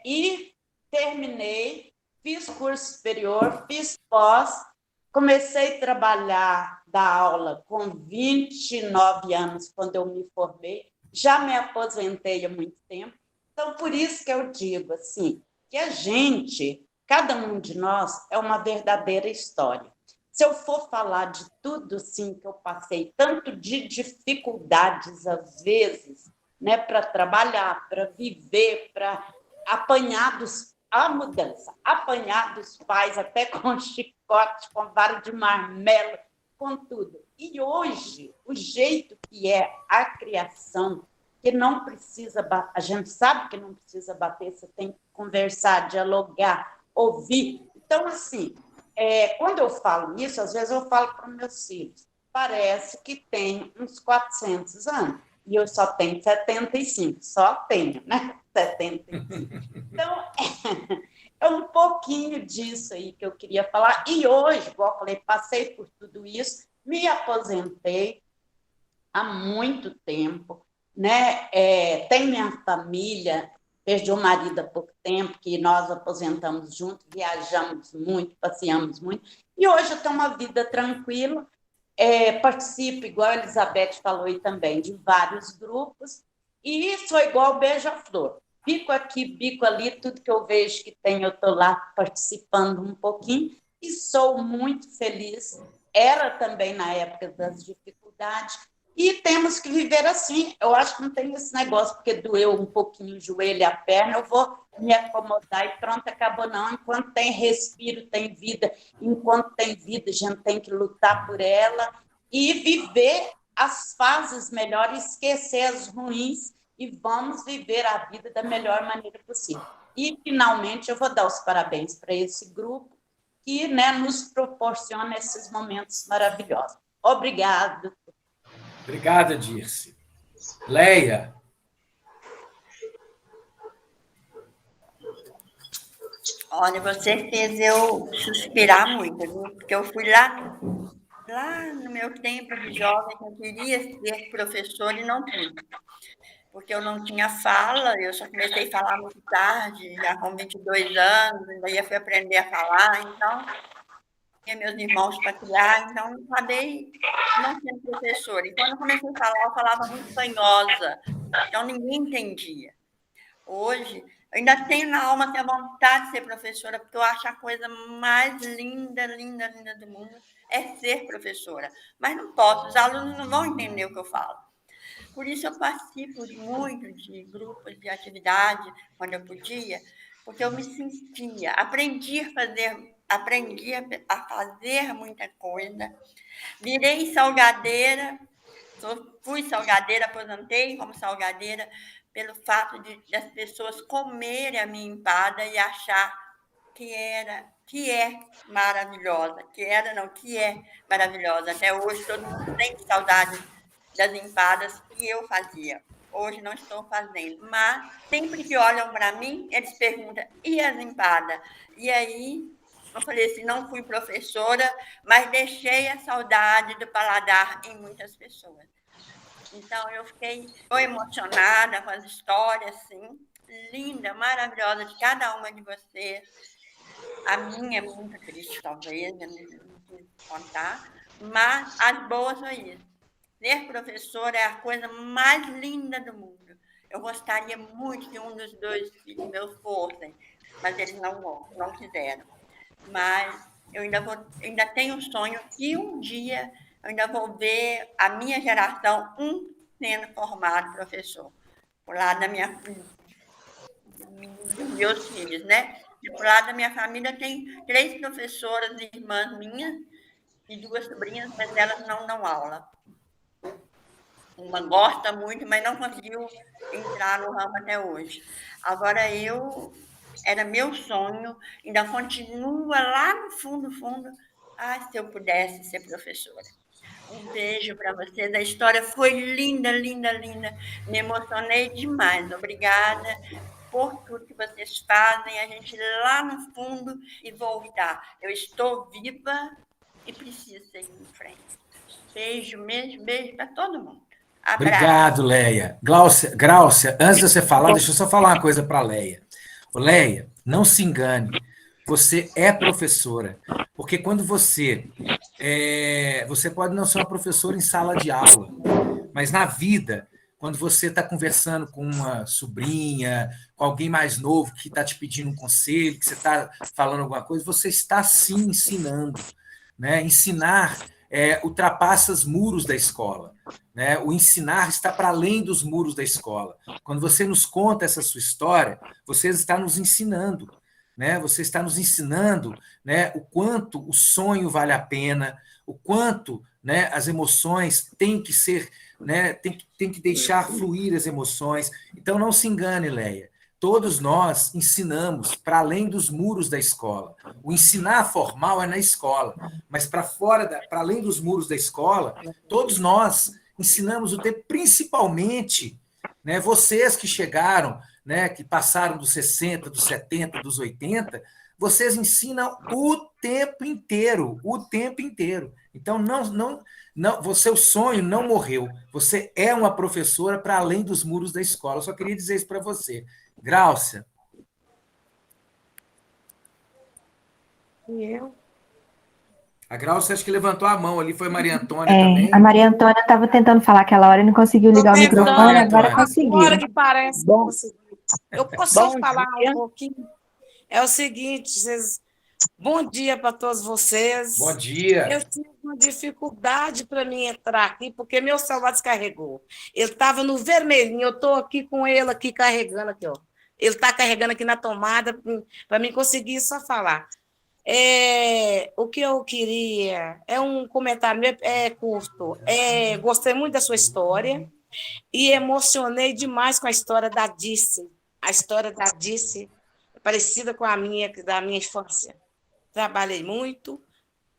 e terminei, fiz curso superior, fiz pós, comecei a trabalhar, dar aula com 29 anos, quando eu me formei. Já me aposentei há muito tempo. Então, por isso que eu digo assim, que a gente, cada um de nós, é uma verdadeira história. Se eu for falar de tudo assim, que eu passei, tanto de dificuldades, às vezes, né, para trabalhar, para viver, para apanhar a mudança, apanhar dos pais, até com chicote, com vara de marmelo, com tudo. E hoje, o jeito que é a criação, que não precisa, a gente sabe que não precisa bater, você tem que conversar, dialogar, ouvir. Então, assim, quando eu falo isso, às vezes eu falo para os meus filhos, parece que tem uns 400 anos. e eu só tenho 75, só tenho, né? 75. Então, é um pouquinho disso aí que eu queria falar. E hoje, igual eu falei, passei por tudo isso, me aposentei há muito tempo, né? Tem minha família, perdi o marido há pouco tempo, que nós aposentamos juntos, viajamos muito, passeamos muito, e hoje eu tenho uma vida tranquila, participo, igual a Elizabeth falou aí também, de vários grupos, e sou igual beija-flor. Bico aqui, bico ali, tudo que eu vejo que tem, eu estou lá participando um pouquinho, e sou muito feliz. Era também na época das dificuldades, e temos que viver assim. Eu acho que não tem esse negócio, porque doeu um pouquinho o joelho e a perna, eu vou me acomodar e pronto, acabou não. Enquanto tem respiro, tem vida. Enquanto tem vida, a gente tem que lutar por ela e viver as fases melhores, esquecer as ruins e vamos viver a vida da melhor maneira possível. E, finalmente, eu vou dar os parabéns para esse grupo que, né, nos proporciona esses momentos maravilhosos. Obrigado. Obrigada, Dirce. Leia. Olha, você fez eu suspirar muito, viu? Porque eu fui lá no meu tempo de jovem, eu queria ser professora e não pude. Porque eu não tinha fala, eu só comecei a falar muito tarde, já com 22 anos, ainda ia fui aprender a falar, então tinha meus irmãos para criar, então acabei não sendo professora. E quando eu comecei a falar, eu falava muito fanhosa, então ninguém entendia. Hoje, eu ainda tenho na alma a vontade de ser professora, porque eu acho a coisa mais linda, linda, linda do mundo é ser professora. Mas não posso, os alunos não vão entender o que eu falo. Por isso eu participo muito de grupos de atividade, quando eu podia, porque eu me sentia, aprendi a fazer muita coisa, virei salgadeira, fui salgadeira, aposentei como salgadeira, pelo fato das pessoas comerem a minha empada e achar que é maravilhosa, que é maravilhosa. Até hoje todo mundo tem saudade das empadas que eu fazia. Hoje não estou fazendo, mas sempre que olham para mim, eles perguntam, e as empadas? E aí, eu falei assim, não fui professora, mas deixei a saudade do paladar em muitas pessoas. Então, eu fiquei emocionada com as histórias, assim, linda, maravilhosa de cada uma de vocês. A minha é muito triste, talvez, eu não quis contar, mas as boas são isso. Ser professora é a coisa mais linda do mundo. Eu gostaria muito que um dos dois filhos meus fossem, mas eles não quiseram. Mas eu ainda tenho um sonho que um dia eu ainda vou ver a minha geração, sendo formado professor. Por lado dos meus filhos, né? E por lado da minha família tem 3 professoras, irmãs minhas, e 2 sobrinhas, mas elas não dão aula. Uma gosta muito, mas não conseguiu entrar no ramo até hoje. Agora, era meu sonho, ainda continua lá no fundo, se eu pudesse ser professora. Um beijo para vocês, a história foi linda, linda, linda, me emocionei demais, obrigada por tudo que vocês fazem, a gente ir lá no fundo e voltar. Eu estou viva e preciso seguir em frente. Beijo mesmo, beijo para todo mundo. Abraço. Obrigado, Leia. Gráucia, antes de você falar, deixa eu só falar uma coisa para a Leia. Leia, não se engane, você é professora, porque quando você pode não ser uma professora em sala de aula, mas na vida, quando você está conversando com uma sobrinha, com alguém mais novo que está te pedindo um conselho, que você está falando alguma coisa, você está sim ensinando, né? Ensinar ultrapassa os muros da escola, né? O ensinar está para além dos muros da escola. Quando você nos conta essa sua história, você está nos ensinando, né? Você está nos ensinando, né, o quanto o sonho vale a pena, o quanto, né, as emoções têm que ser, né, tem que deixar fluir as emoções. Então, não se engane, Leia. Todos nós ensinamos para além dos muros da escola. O ensinar formal é na escola, mas para além dos muros da escola, todos nós ensinamos o tempo, principalmente, né, vocês que chegaram, né, que passaram dos 60, dos 70, dos 80, vocês ensinam o tempo inteiro, o tempo inteiro. Então, você, o sonho não morreu. Você é uma professora para além dos muros da escola. Eu só queria dizer isso para você. Gráucia. E eu? A Gráucia acho que levantou a mão ali, foi Maria Antônia também. A Maria Antônia estava tentando falar aquela hora e não conseguiu ligar o microfone, agora conseguiu. Agora que parece. Eu posso só falar um pouquinho? É o seguinte, bom dia para todos vocês. Bom dia. Eu tive uma dificuldade para mim entrar aqui, porque meu celular descarregou. Ele estava no vermelhinho, eu estou aqui com ele aqui carregando aqui, ó. Ele está carregando aqui na tomada para mim conseguir só falar. O que eu queria é um comentário curto. Gostei muito da sua história e emocionei demais com a história da Dice. A história da Dice é parecida com a minha, da minha infância. Trabalhei muito,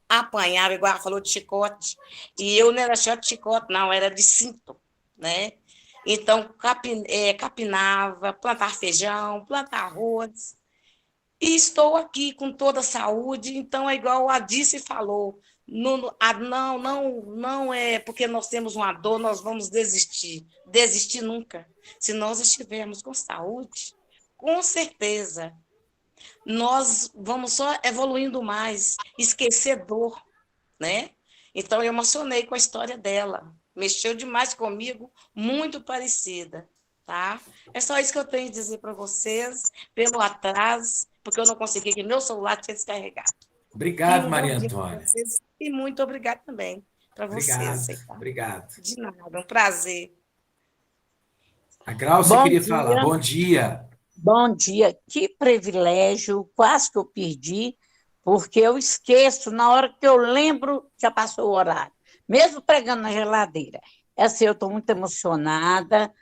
apanhava, igual ela falou, de chicote, e eu não era só de chicote, não, era de cinto, né? Então, capinava, plantava feijão, plantava arroz. E estou aqui com toda a saúde, então é igual a Dice falou, não é porque nós temos uma dor, nós vamos desistir. Desistir nunca. Se nós estivermos com saúde, com certeza, nós vamos só evoluindo mais, esquecer dor, né? Então, eu emocionei com a história dela. Mexeu demais comigo, muito parecida, tá? É só isso que eu tenho a dizer para vocês, pelo atraso, porque eu não consegui, que meu celular tinha descarregado. Obrigado, Maria Antônia. E muito obrigado também para vocês. Obrigado. De nada, um prazer. A Gráucia queria falar. Bom dia. Bom dia. Que privilégio, quase que eu perdi, porque eu esqueço, na hora que eu lembro, já passou o horário, mesmo pregando na geladeira. Eu estou muito emocionada,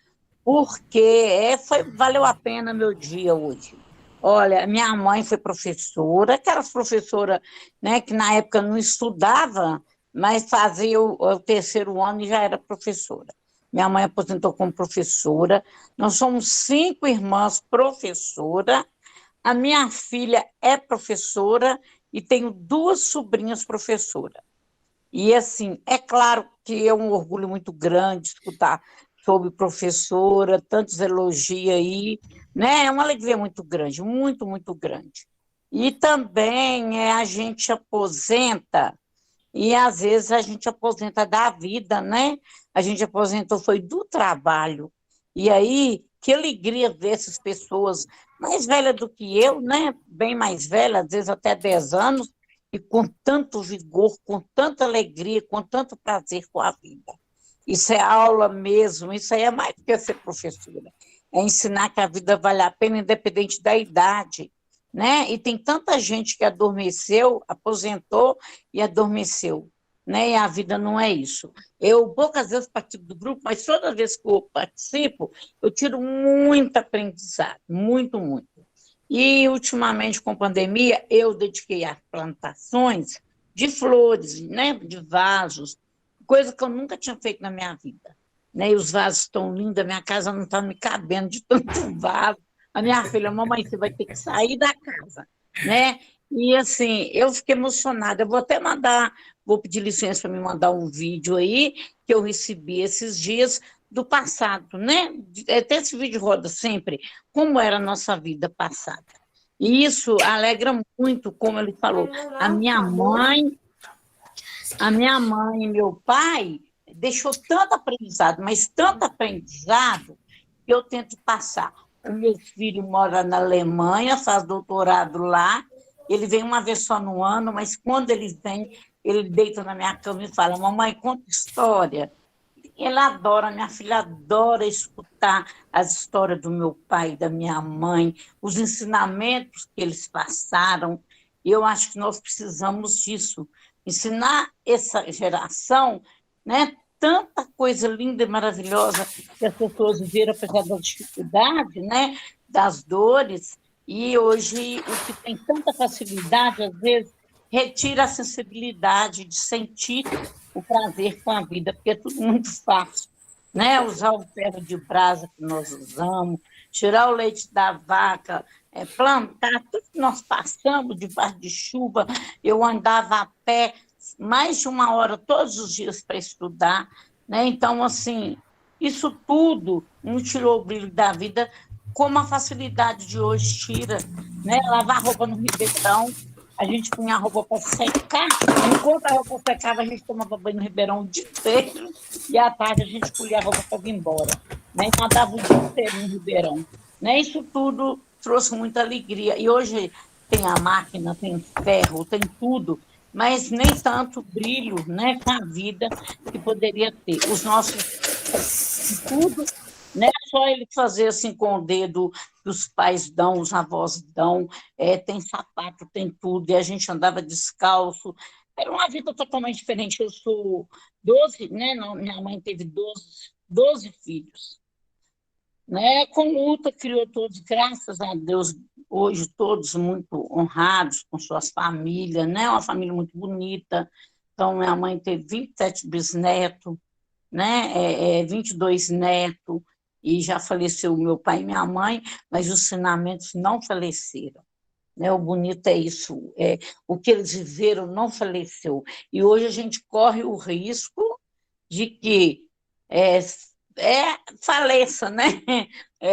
porque valeu a pena meu dia hoje. Olha, minha mãe foi professora, aquelas professoras, né, que na época não estudava, mas fazia o terceiro ano e já era professora. Minha mãe aposentou como professora, nós somos 5 irmãs professoras, a minha filha é professora e tenho 2 sobrinhas professoras. E, assim, é claro que é um orgulho muito grande escutar sobre professora, tantos elogios aí, né? É uma alegria muito grande, muito, muito grande. E também a gente aposenta, e às vezes a gente aposenta da vida, né? A gente aposentou, foi do trabalho. E aí, que alegria ver essas pessoas mais velhas do que eu, né? Bem mais velhas, às vezes até 10 anos, e com tanto vigor, com tanta alegria, com tanto prazer com a vida. Isso é aula mesmo, isso aí é mais do que ser professora. É ensinar que a vida vale a pena, independente da idade, né? E tem tanta gente que adormeceu, aposentou e adormeceu, né? E a vida não é isso. Eu poucas vezes participo do grupo, mas toda vez que eu participo, eu tiro muito aprendizado, muito, muito. E, ultimamente, com a pandemia, eu dediquei a plantações de flores, né? De vasos, coisa que eu nunca tinha feito na minha vida. Né? E os vasos estão lindos, a minha casa não está me cabendo de tanto vaso. A minha filha, mamãe, você vai ter que sair da casa. Né? E, assim, eu fiquei emocionada. Eu vou até vou pedir licença para me mandar um vídeo aí, que eu recebi esses dias do passado, né? Até esse vídeo roda sempre, como era a nossa vida passada. E isso alegra muito, como ele falou. A minha mãe e meu pai deixou tanto aprendizado, mas tanto aprendizado, que eu tento passar. O meu filho mora na Alemanha, faz doutorado lá, ele vem uma vez só no ano, mas quando ele vem, ele deita na minha cama e fala, mamãe, conta história. Ele adora, minha filha adora escutar as histórias do meu pai e da minha mãe, os ensinamentos que eles passaram, e eu acho que nós precisamos disso, ensinar essa geração, né, tanta coisa linda e maravilhosa que as pessoas viveram, apesar da dificuldade, né, das dores, e hoje o que tem tanta facilidade, às vezes, retira a sensibilidade de sentir o prazer com a vida, porque é tudo muito fácil, né? Usar o ferro de brasa que nós usamos, tirar o leite da vaca, plantar, tudo que nós passamos debaixo de chuva. Eu andava a pé mais de 1 hora todos os dias para estudar, né? Então, assim, isso tudo não tirou o brilho da vida, como a facilidade de hoje tira, né? Lavar roupa no Ribeirão, a gente punha a roupa para secar, enquanto a roupa secava, a gente tomava banho no Ribeirão o dia inteiro, e à tarde a gente colhia a roupa para vir embora, né? Então, andava o dia inteiro no Ribeirão, né? Isso tudo trouxe muita alegria, e hoje tem a máquina, tem ferro, tem tudo, mas nem tanto brilho, né, com a vida que poderia ter. Os nossos tudo, né, só ele fazer assim com o dedo que os pais dão, os avós dão, tem sapato, tem tudo, e a gente andava descalço. Era uma vida totalmente diferente. Eu sou 12, né? Não, minha mãe teve 12 filhos. Né? Com luta, criou todos, graças a Deus, hoje todos muito honrados com suas famílias, né? Uma família muito bonita. Então, minha mãe teve 27 bisnetos, né? 22 netos, e já faleceu meu pai e minha mãe, mas os ensinamentos não faleceram. Né? O bonito é isso, o que eles viveram não faleceu. E hoje a gente corre o risco de que faleça, né?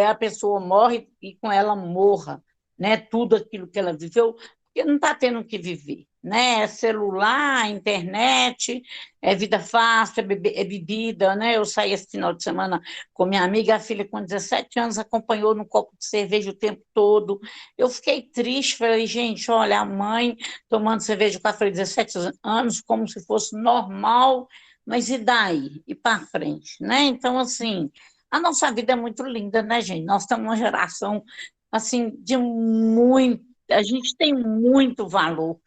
A pessoa morre e com ela morra, né? Tudo aquilo que ela viveu, porque não está tendo o que viver, né? É celular, internet, é vida fácil, é bebida, né? Eu saí esse final de semana com minha amiga, a filha com 17 anos acompanhou no copo de cerveja o tempo todo. Eu fiquei triste, falei, gente, olha, a mãe tomando cerveja com a filha de 17 anos como se fosse normal, mas e daí? E para frente, né? Então, assim, a nossa vida é muito linda, né, gente? Nós estamos numa geração, assim, de muito... A gente tem muito valor,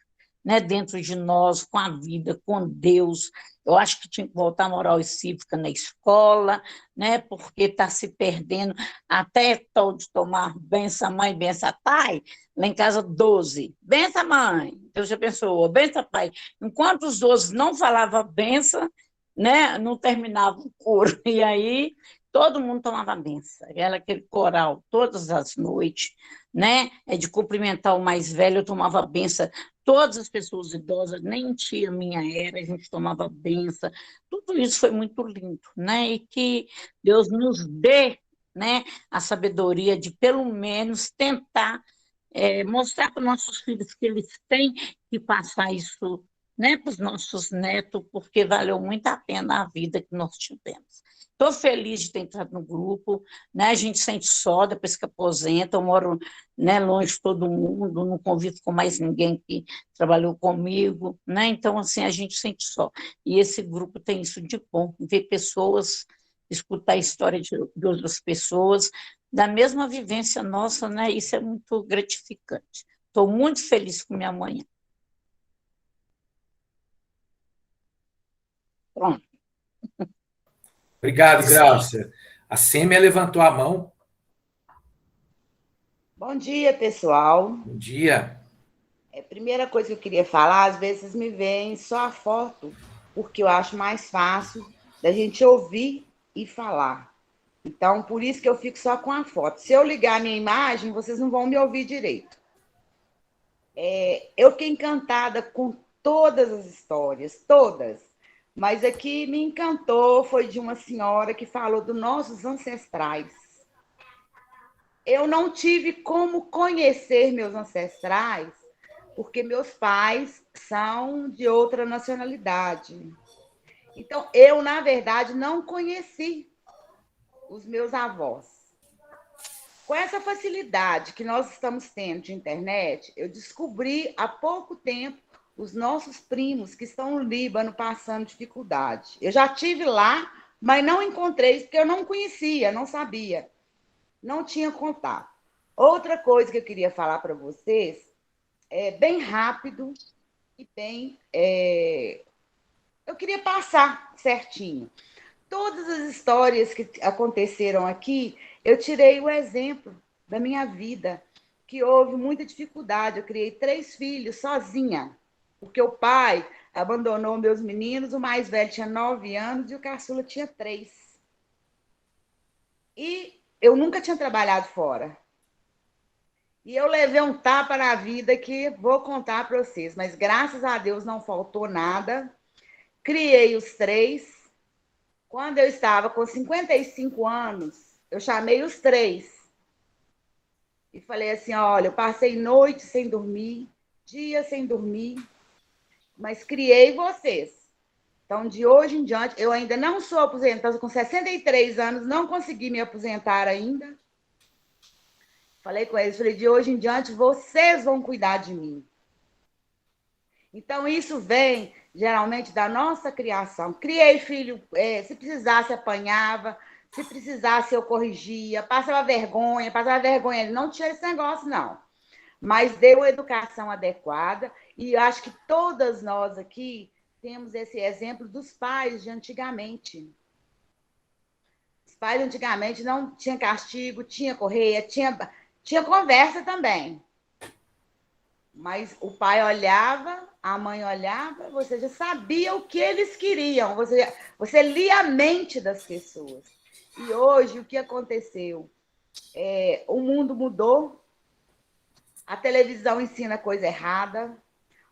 né, dentro de nós, com a vida, com Deus. Eu acho que tinha que voltar a moral e cívica na escola, né, porque está se perdendo até tal de tomar benção mãe, benção pai, lá em casa 12. Benção mãe, Deus já pensou, benção pai. Enquanto os 12 não falavam benção, né, não terminava o coro. E aí todo mundo tomava benção. Era aquele coral todas as noites, né, de cumprimentar o mais velho, eu tomava benção. Todas as pessoas idosas, nem tia minha era, a gente tomava benção. Tudo isso foi muito lindo, né? E que Deus nos dê, né, a sabedoria de, pelo menos, tentar mostrar para os nossos filhos que eles têm que passar isso, né, para os nossos netos, porque valeu muito a pena a vida que nós tivemos. Estou feliz de ter entrado no grupo, né? A gente sente só depois que aposenta, eu moro, né, longe de todo mundo, não convivo com mais ninguém que trabalhou comigo, né? Então, assim, a gente sente só. E esse grupo tem isso de bom, ver pessoas, escutar a história de outras pessoas, da mesma vivência nossa, né? Isso é muito gratificante. Estou muito feliz com minha mãe. Pronto. Obrigado, Gráucia. A Sêmia levantou a mão. Bom dia, pessoal. Bom dia. A primeira coisa que eu queria falar, às vezes me vem só a foto, porque eu acho mais fácil da gente ouvir e falar. Então, por isso que eu fico só com a foto. Se eu ligar a minha imagem, vocês não vão me ouvir direito. Eu fiquei encantada com todas as histórias, todas. Mas aqui me encantou foi de uma senhora que falou dos nossos ancestrais. Eu não tive como conhecer meus ancestrais, porque meus pais são de outra nacionalidade. Então, eu, na verdade, não conheci os meus avós. Com essa facilidade que nós estamos tendo de internet, eu descobri há pouco tempo os nossos primos que estão no Líbano passando dificuldade. Eu já estive lá, mas não encontrei, porque eu não conhecia, não sabia, não tinha contato. Outra coisa que eu queria falar para vocês, bem rápido e bem... eu queria passar certinho. Todas as histórias que aconteceram aqui, eu tirei o exemplo da minha vida, que houve muita dificuldade. Eu criei 3 filhos sozinha, porque o pai abandonou meus meninos, o mais velho tinha 9 anos e o caçula tinha 3. E eu nunca tinha trabalhado fora. E eu levei um tapa na vida que vou contar para vocês, mas graças a Deus não faltou nada. Criei os 3. Quando eu estava com 55 anos, eu chamei os 3. E falei assim, olha, eu passei noite sem dormir, dia sem dormir, mas criei vocês. Então, de hoje em diante, eu ainda não sou aposentada, com 63 anos, não consegui me aposentar ainda. Falei com eles, falei, de hoje em diante, vocês vão cuidar de mim. Então, isso vem, geralmente, da nossa criação. Criei filho, se precisasse, apanhava, se precisasse, eu corrigia, passava vergonha, ele não tinha esse negócio, não. Mas deu a educação adequada, e acho que todas nós aqui temos esse exemplo dos pais de antigamente. Os pais de antigamente não tinha castigo, tinha correia, tinha conversa também. Mas o pai olhava, a mãe olhava, você já sabia o que eles queriam, você lia a mente das pessoas. E hoje, o que aconteceu? O mundo mudou, a televisão ensina coisa errada,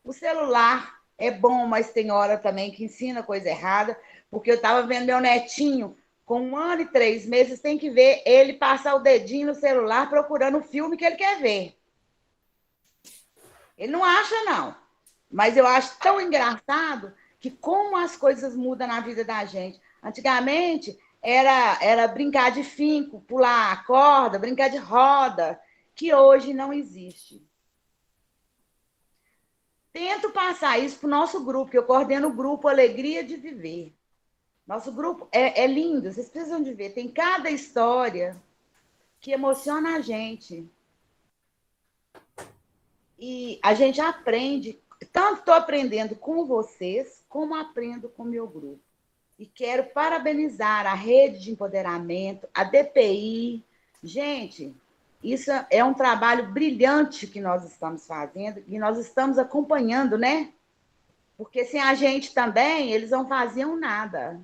o celular é bom, mas tem hora também que ensina coisa errada, porque eu estava vendo meu netinho, com 1 ano e 3 meses, tem que ver ele passar o dedinho no celular procurando o filme que ele quer ver. Ele não acha, não. Mas eu acho tão engraçado que como as coisas mudam na vida da gente. Antigamente, era brincar de finco, pular a corda, brincar de roda, que hoje não existe. Tento passar isso para o nosso grupo, que eu coordeno o grupo Alegria de Viver. Nosso grupo é lindo, vocês precisam de ver. Tem cada história que emociona a gente. E a gente aprende, tanto estou aprendendo com vocês, como aprendo com o meu grupo. E quero parabenizar a Rede de Empoderamento, a DPI. Gente, isso é um trabalho brilhante que nós estamos fazendo e nós estamos acompanhando, né? Porque sem a gente também, eles não faziam nada.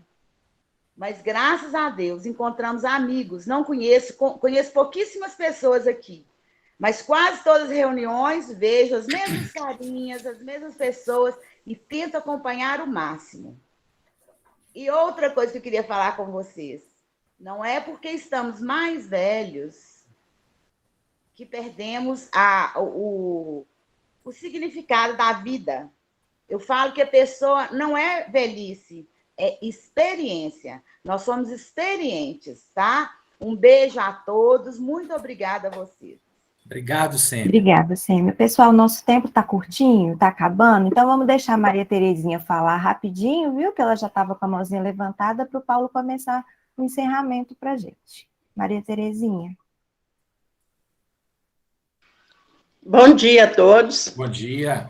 Mas, graças a Deus, encontramos amigos. Não conheço pouquíssimas pessoas aqui. Mas quase todas as reuniões, vejo as mesmas carinhas, as mesmas pessoas e tento acompanhar o máximo. E outra coisa que eu queria falar com vocês. Não é porque estamos mais velhos que perdemos o significado da vida. Eu falo que a pessoa não é velhice, é experiência. Nós somos experientes, tá? Um beijo a todos, muito obrigada a vocês. Obrigado, Sêmia. Obrigada, Sêmia. Pessoal, nosso tempo está curtinho, está acabando, então vamos deixar a Maria Terezinha falar rapidinho, viu? Que ela já estava com a mãozinha levantada para o Paulo começar o encerramento para a gente. Maria Terezinha. Bom dia a todos. Bom dia.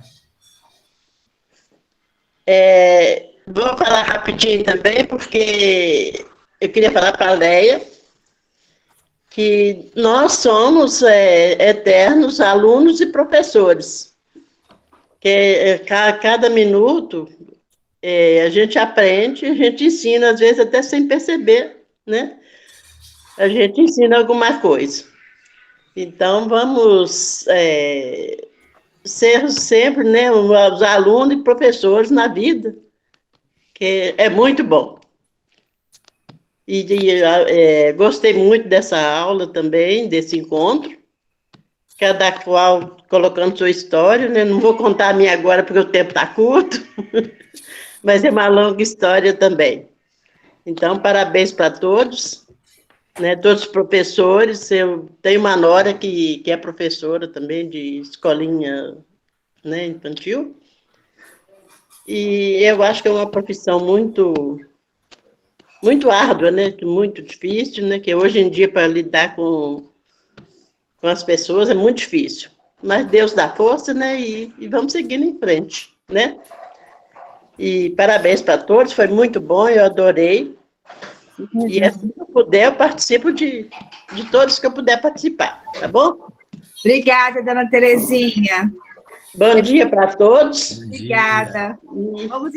Vou falar rapidinho também, porque eu queria falar para a Leia que nós somos eternos alunos e professores. Que cada minuto a gente aprende, a gente ensina, às vezes até sem perceber, né? A gente ensina alguma coisa. Então, vamos ser sempre, né, os alunos e professores na vida, que é muito bom. E gostei muito dessa aula também, desse encontro, cada qual colocando sua história, né? Não vou contar a minha agora porque o tempo está curto, mas é uma longa história também. Então, parabéns para todos, né, todos os professores. Eu tenho uma nora que é professora também de escolinha, né, infantil, e eu acho que é uma profissão muito árdua, né, muito difícil, né, que hoje em dia para lidar com as pessoas é muito difícil, mas Deus dá força, né, e vamos seguindo em frente, né, e parabéns para todos, foi muito bom, eu adorei, e assim que eu puder, eu participo de todos que eu puder participar, tá bom? Obrigada, dona Terezinha. Bom dia para todos. Obrigada.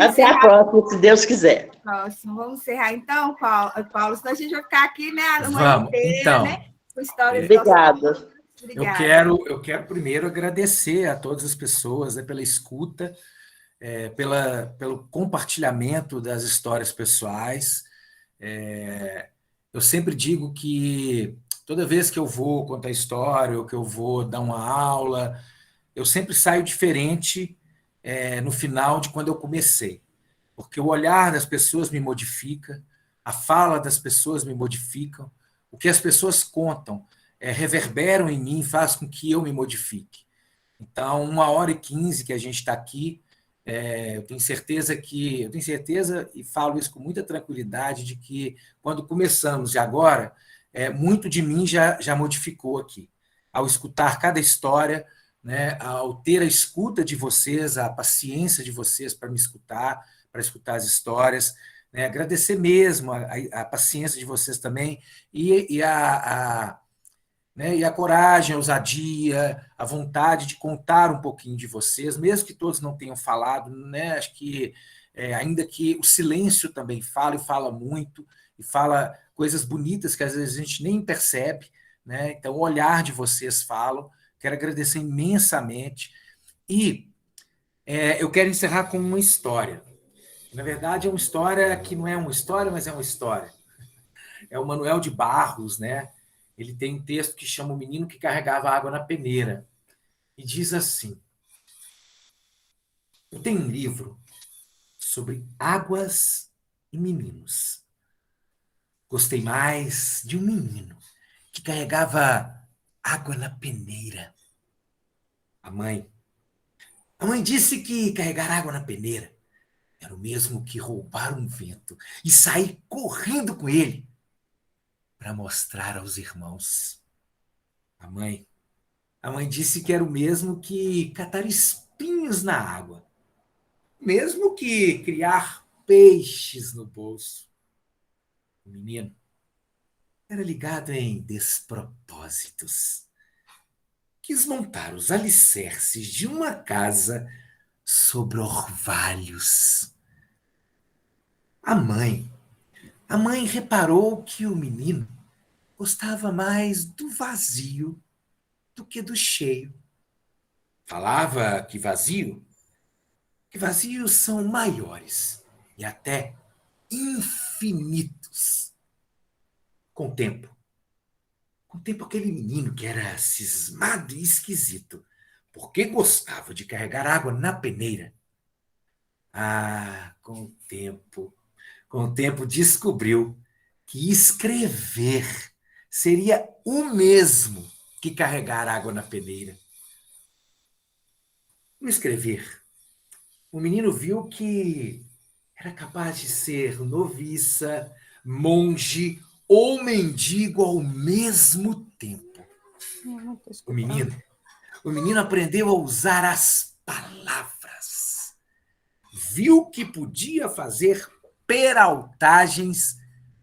Até a próxima, se Deus quiser. Próximo. Vamos encerrar então, Paulo, senão a gente vai ficar aqui, né, a manhã Vamos, inteira, então. né? Com histórias. Obrigada. Eu quero primeiro agradecer a todas as pessoas, né, pela escuta, pelo compartilhamento das histórias pessoais. Eu sempre digo que toda vez que eu vou contar história, ou que eu vou dar uma aula, eu sempre saio diferente no final de quando eu comecei. Porque o olhar das pessoas me modifica, a fala das pessoas me modificam, o que as pessoas contam reverberam em mim, faz com que eu me modifique. Então, 1h15 que a gente está aqui, eu tenho certeza e falo isso com muita tranquilidade, de que quando começamos e agora, muito de mim já modificou aqui. Ao escutar cada história, né, ao ter a escuta de vocês, a paciência de vocês para me escutar, para escutar as histórias, né, agradecer mesmo a paciência de vocês também, e a coragem, a ousadia, a vontade de contar um pouquinho de vocês, mesmo que todos não tenham falado, né? Acho que, ainda que o silêncio também fala, e fala muito, e fala coisas bonitas que às vezes a gente nem percebe, né? Então, o olhar de vocês falam. Quero agradecer imensamente. E eu quero encerrar com uma história. Na verdade, é uma história que não é uma história, mas é uma história. É o Manuel de Barros, né? Ele tem um texto que chama O Menino que Carregava Água na Peneira. E diz assim: eu tenho um livro sobre águas e meninos. Gostei mais de um menino que carregava água na peneira. A mãe disse que carregar água na peneira era o mesmo que roubar um vento e sair correndo com ele para mostrar aos irmãos. A mãe disse que era o mesmo que catar espinhos na água, mesmo que criar peixes no bolso. O menino era ligado em despropósitos. Quis montar os alicerces de uma casa sobre orvalhos. A mãe reparou que o menino gostava mais do vazio do que do cheio. Falava que vazios são maiores e até infinitos. Com o tempo, aquele menino que era cismado e esquisito, porque gostava de carregar água na peneira, com o tempo descobriu que escrever seria o mesmo que carregar água na peneira. No escrever, o menino viu que era capaz de ser noviça, monge ou mendigo ao mesmo tempo. O menino aprendeu a usar as palavras. Viu que podia fazer peraltagens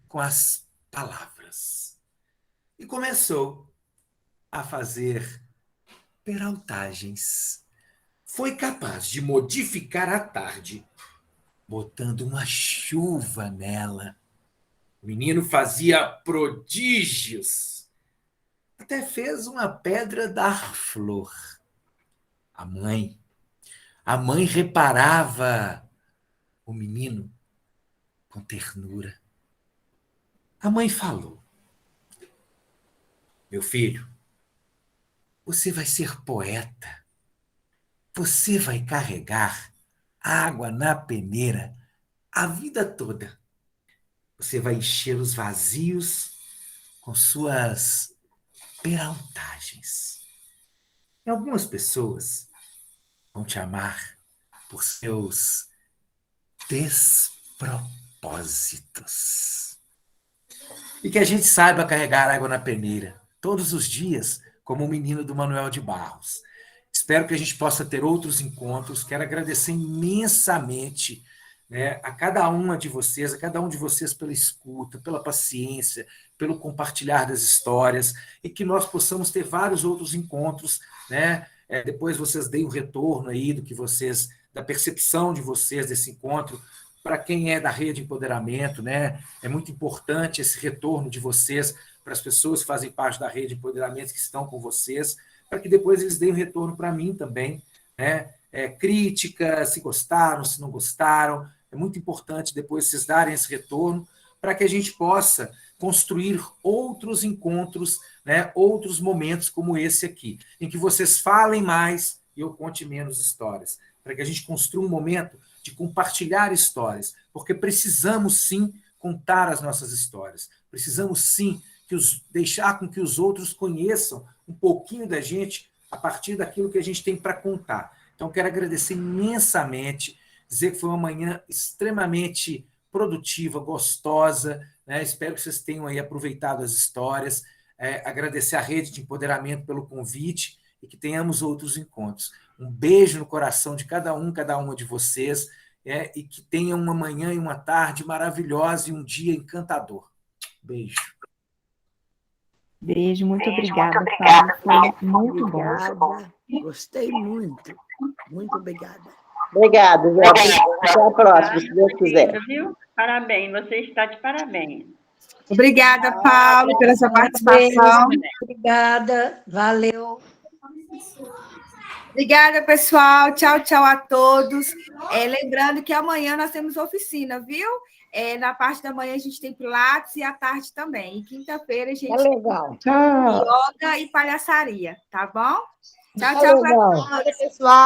com as palavras. E começou a fazer peraltagens. Foi capaz de modificar a tarde, botando uma chuva nela. O menino fazia prodígios. Até fez uma pedra dar flor. A mãe reparava o menino com ternura. A mãe falou: meu filho, você vai ser poeta. Você vai carregar água na peneira a vida toda. Você vai encher os vazios com suas peraltagens. E algumas pessoas vão te amar por seus despropósitos. E que a gente saiba carregar água na peneira todos os dias, como o menino do Manuel de Barros. Espero que a gente possa ter outros encontros. Quero agradecer imensamente, né, a cada uma de vocês, a cada um de vocês pela escuta, pela paciência, pelo compartilhar das histórias, e que nós possamos ter vários outros encontros, né, depois vocês deem o retorno aí do que vocês, da percepção de vocês desse encontro, para quem é da Rede Empoderamento, né? É muito importante esse retorno de vocês para as pessoas que fazem parte da Rede Empoderamento, que estão com vocês, para que depois eles deem o retorno para mim também, né? Crítica, se gostaram, se não gostaram. É muito importante depois vocês darem esse retorno para que a gente possa construir outros encontros, né? Outros momentos como esse aqui, em que vocês falem mais e eu conte menos histórias, para que a gente construa um momento de compartilhar histórias, porque precisamos sim contar as nossas histórias, precisamos sim deixar com que os outros conheçam um pouquinho da gente a partir daquilo que a gente tem para contar. Então, quero agradecer imensamente, dizer que foi uma manhã extremamente produtiva, gostosa, né? Espero que vocês tenham aí aproveitado as histórias, agradecer à Rede de Empoderamento pelo convite e que tenhamos outros encontros. Um beijo no coração de cada uma de vocês, e que tenham uma manhã e uma tarde maravilhosa e um dia encantador. Beijo. Beijo, muito obrigada, Paulo. Foi muito bom. Obrigada. Gostei muito. Muito obrigada. Obrigada, Zé. Até a próxima, se Deus quiser. Viu? Parabéns, você está de parabéns. Obrigada, Paulo, pela sua participação. Obrigada, valeu. Obrigada, pessoal. Tchau, tchau a todos. Lembrando que amanhã nós temos oficina, viu? Na parte da manhã a gente tem Pilates e à tarde também. E quinta-feira a gente tem yoga e palhaçaria, tá bom? Tchau, tchau, pessoal.